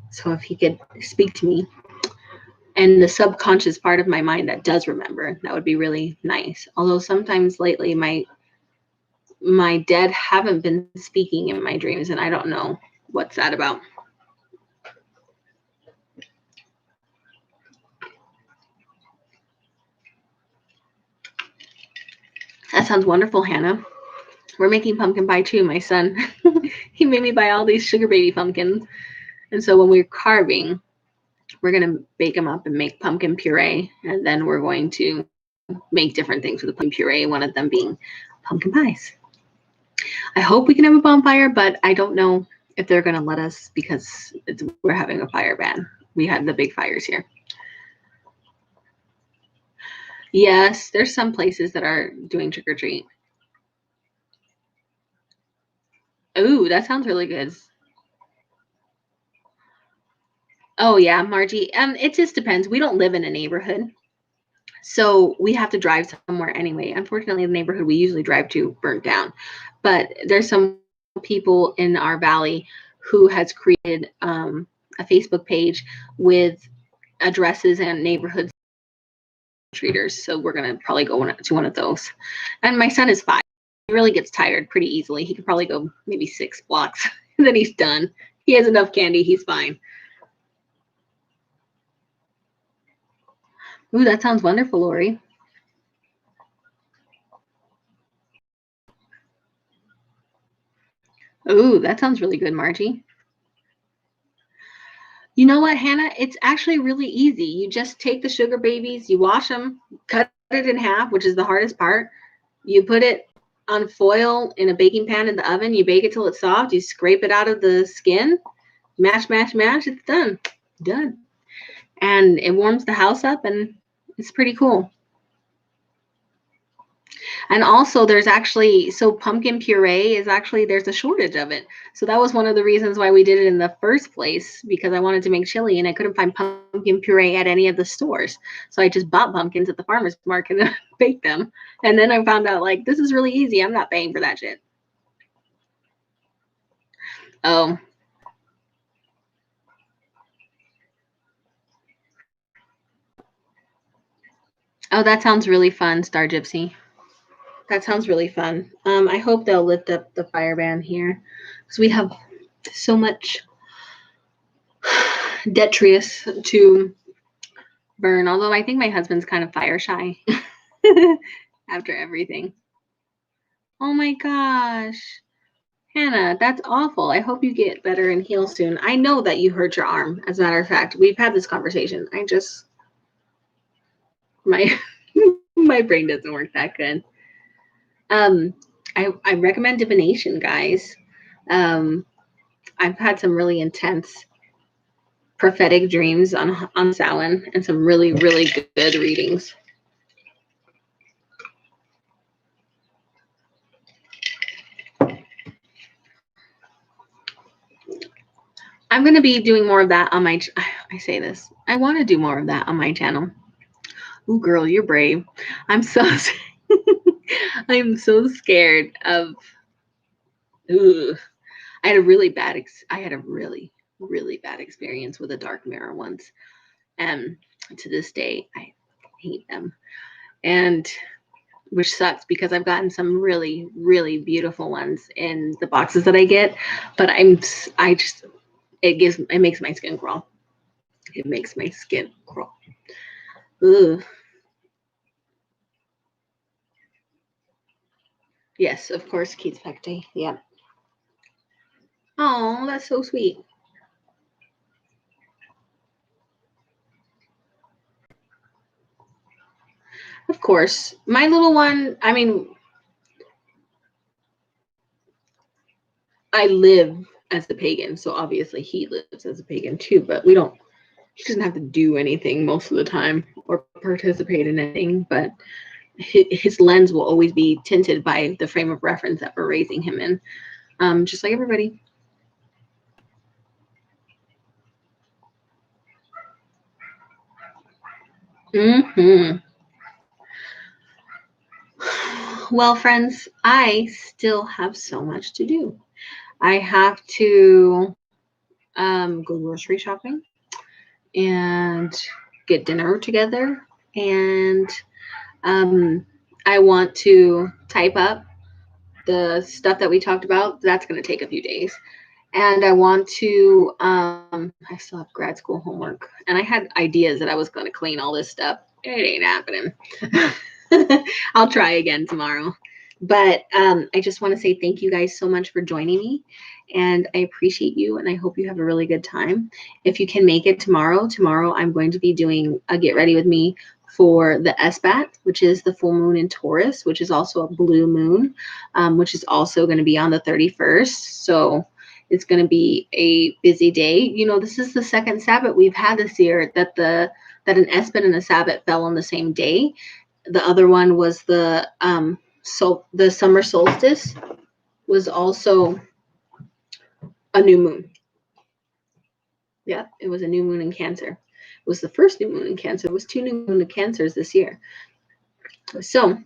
So if he could speak to me, and the subconscious part of my mind that does remember, that would be really nice. Although sometimes lately my dead haven't been speaking in my dreams, and I don't know what's that about. That sounds wonderful, Hannah. We're making pumpkin pie too, my son. He made me buy all these sugar baby pumpkins. And so when we're carving, we're going to bake them up and make pumpkin puree. And then we're going to make different things with the pumpkin puree, one of them being pumpkin pies. I hope we can have a bonfire, but I don't know if they're going to let us, because we're having a fire ban. We had the big fires here. Yes, there's some places that are doing trick-or-treat. Ooh, that sounds really good. Oh yeah, Margie. It just depends. We don't live in a neighborhood, so we have to drive somewhere anyway. Unfortunately, the neighborhood we usually drive to burnt down. But there's some people in our valley who has created a Facebook page with addresses and neighborhood treaters. So we're gonna probably go to one of those. And my son is 5. really gets tired pretty easily. He could probably go maybe 6 blocks and then he's done. He has enough candy. He's fine. Ooh, that sounds wonderful, Lori. Ooh, that sounds really good, Margie. You know what, Hannah? It's actually really easy. You just take the sugar babies, you wash them, cut it in half, which is the hardest part. You put it on foil in a baking pan in the oven. You bake it till it's soft. You scrape it out of the skin. Mash, mash, mash. It's done. Done. And it warms the house up, and it's pretty cool. And also there's actually, so pumpkin puree is actually, there's a shortage of it. So that was one of the reasons why we did it in the first place, because I wanted to make chili and I couldn't find pumpkin puree at any of the stores. So I just bought pumpkins at the farmer's market and baked them. And then I found out, like, this is really easy. I'm not paying for that shit. Oh. Oh, that sounds really fun, Star Gypsy. That sounds really fun. I hope they'll lift up the fire ban here, because we have so much detritus to burn. Although I think my husband's kind of fire shy after everything. Oh my gosh. Hannah, that's awful. I hope you get better and heal soon. I know that you hurt your arm. As a matter of fact, we've had this conversation. My my brain doesn't work that good. I recommend divination, guys. I've had some really intense prophetic dreams on Samhain and some really, really good readings. I'm going to be doing more of that on my, I say this, I want to do more of that on my channel. Ooh, girl, you're brave. I'm so, I'm so scared of, ugh. I had a really bad experience with a dark mirror once. And to this day, I hate them. And which sucks because I've gotten some really, really beautiful ones in the boxes that I get. But it makes my skin crawl. It makes my skin crawl. Ugh. Yes, of course, Keats Pecte. Yeah. Oh, that's so sweet. Of course. My little one, I mean, I live as the pagan, so obviously he lives as a pagan too, but he doesn't have to do anything most of the time or participate in anything, but his lens will always be tinted by the frame of reference that we're raising him in, just like everybody. Mm-hmm. Well, friends, I still have so much to do. I have to go grocery shopping and get dinner together, and I want to type up the stuff that we talked about. That's going to take a few days. And I want to, I still have grad school homework. And I had ideas that I was going to clean all this stuff. It ain't happening. I'll try again tomorrow. But I just want to say thank you guys so much for joining me. And I appreciate you. And I hope you have a really good time. If you can make it tomorrow I'm going to be doing a Get Ready With Me for the SBAT, which is the full moon in Taurus, which is also a blue moon, which is also going to be on the 31st. So it's going to be a busy day. You know, this is the second Sabbath we've had this year that an Esbat and a Sabbath fell on the same day. The other one was the summer solstice was also a new moon. Yeah, it was a new moon in Cancer. It was the first new moon in Cancer. It was 2 new moon in Cancers this year. So,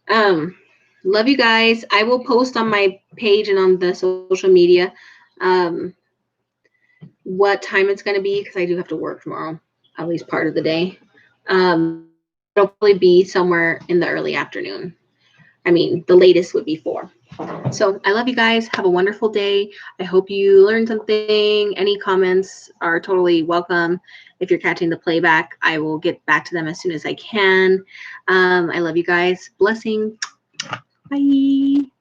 love you guys. I will post on my page and on the social media what time it's going to be, because I do have to work tomorrow, at least part of the day. It'll probably be somewhere in the early afternoon. I mean, the latest would be 4. So I love you guys. Have a wonderful day. I hope you learned something. Any comments are totally welcome. If you're catching the playback, I will get back to them as soon as I can. I love you guys. Blessing. Bye.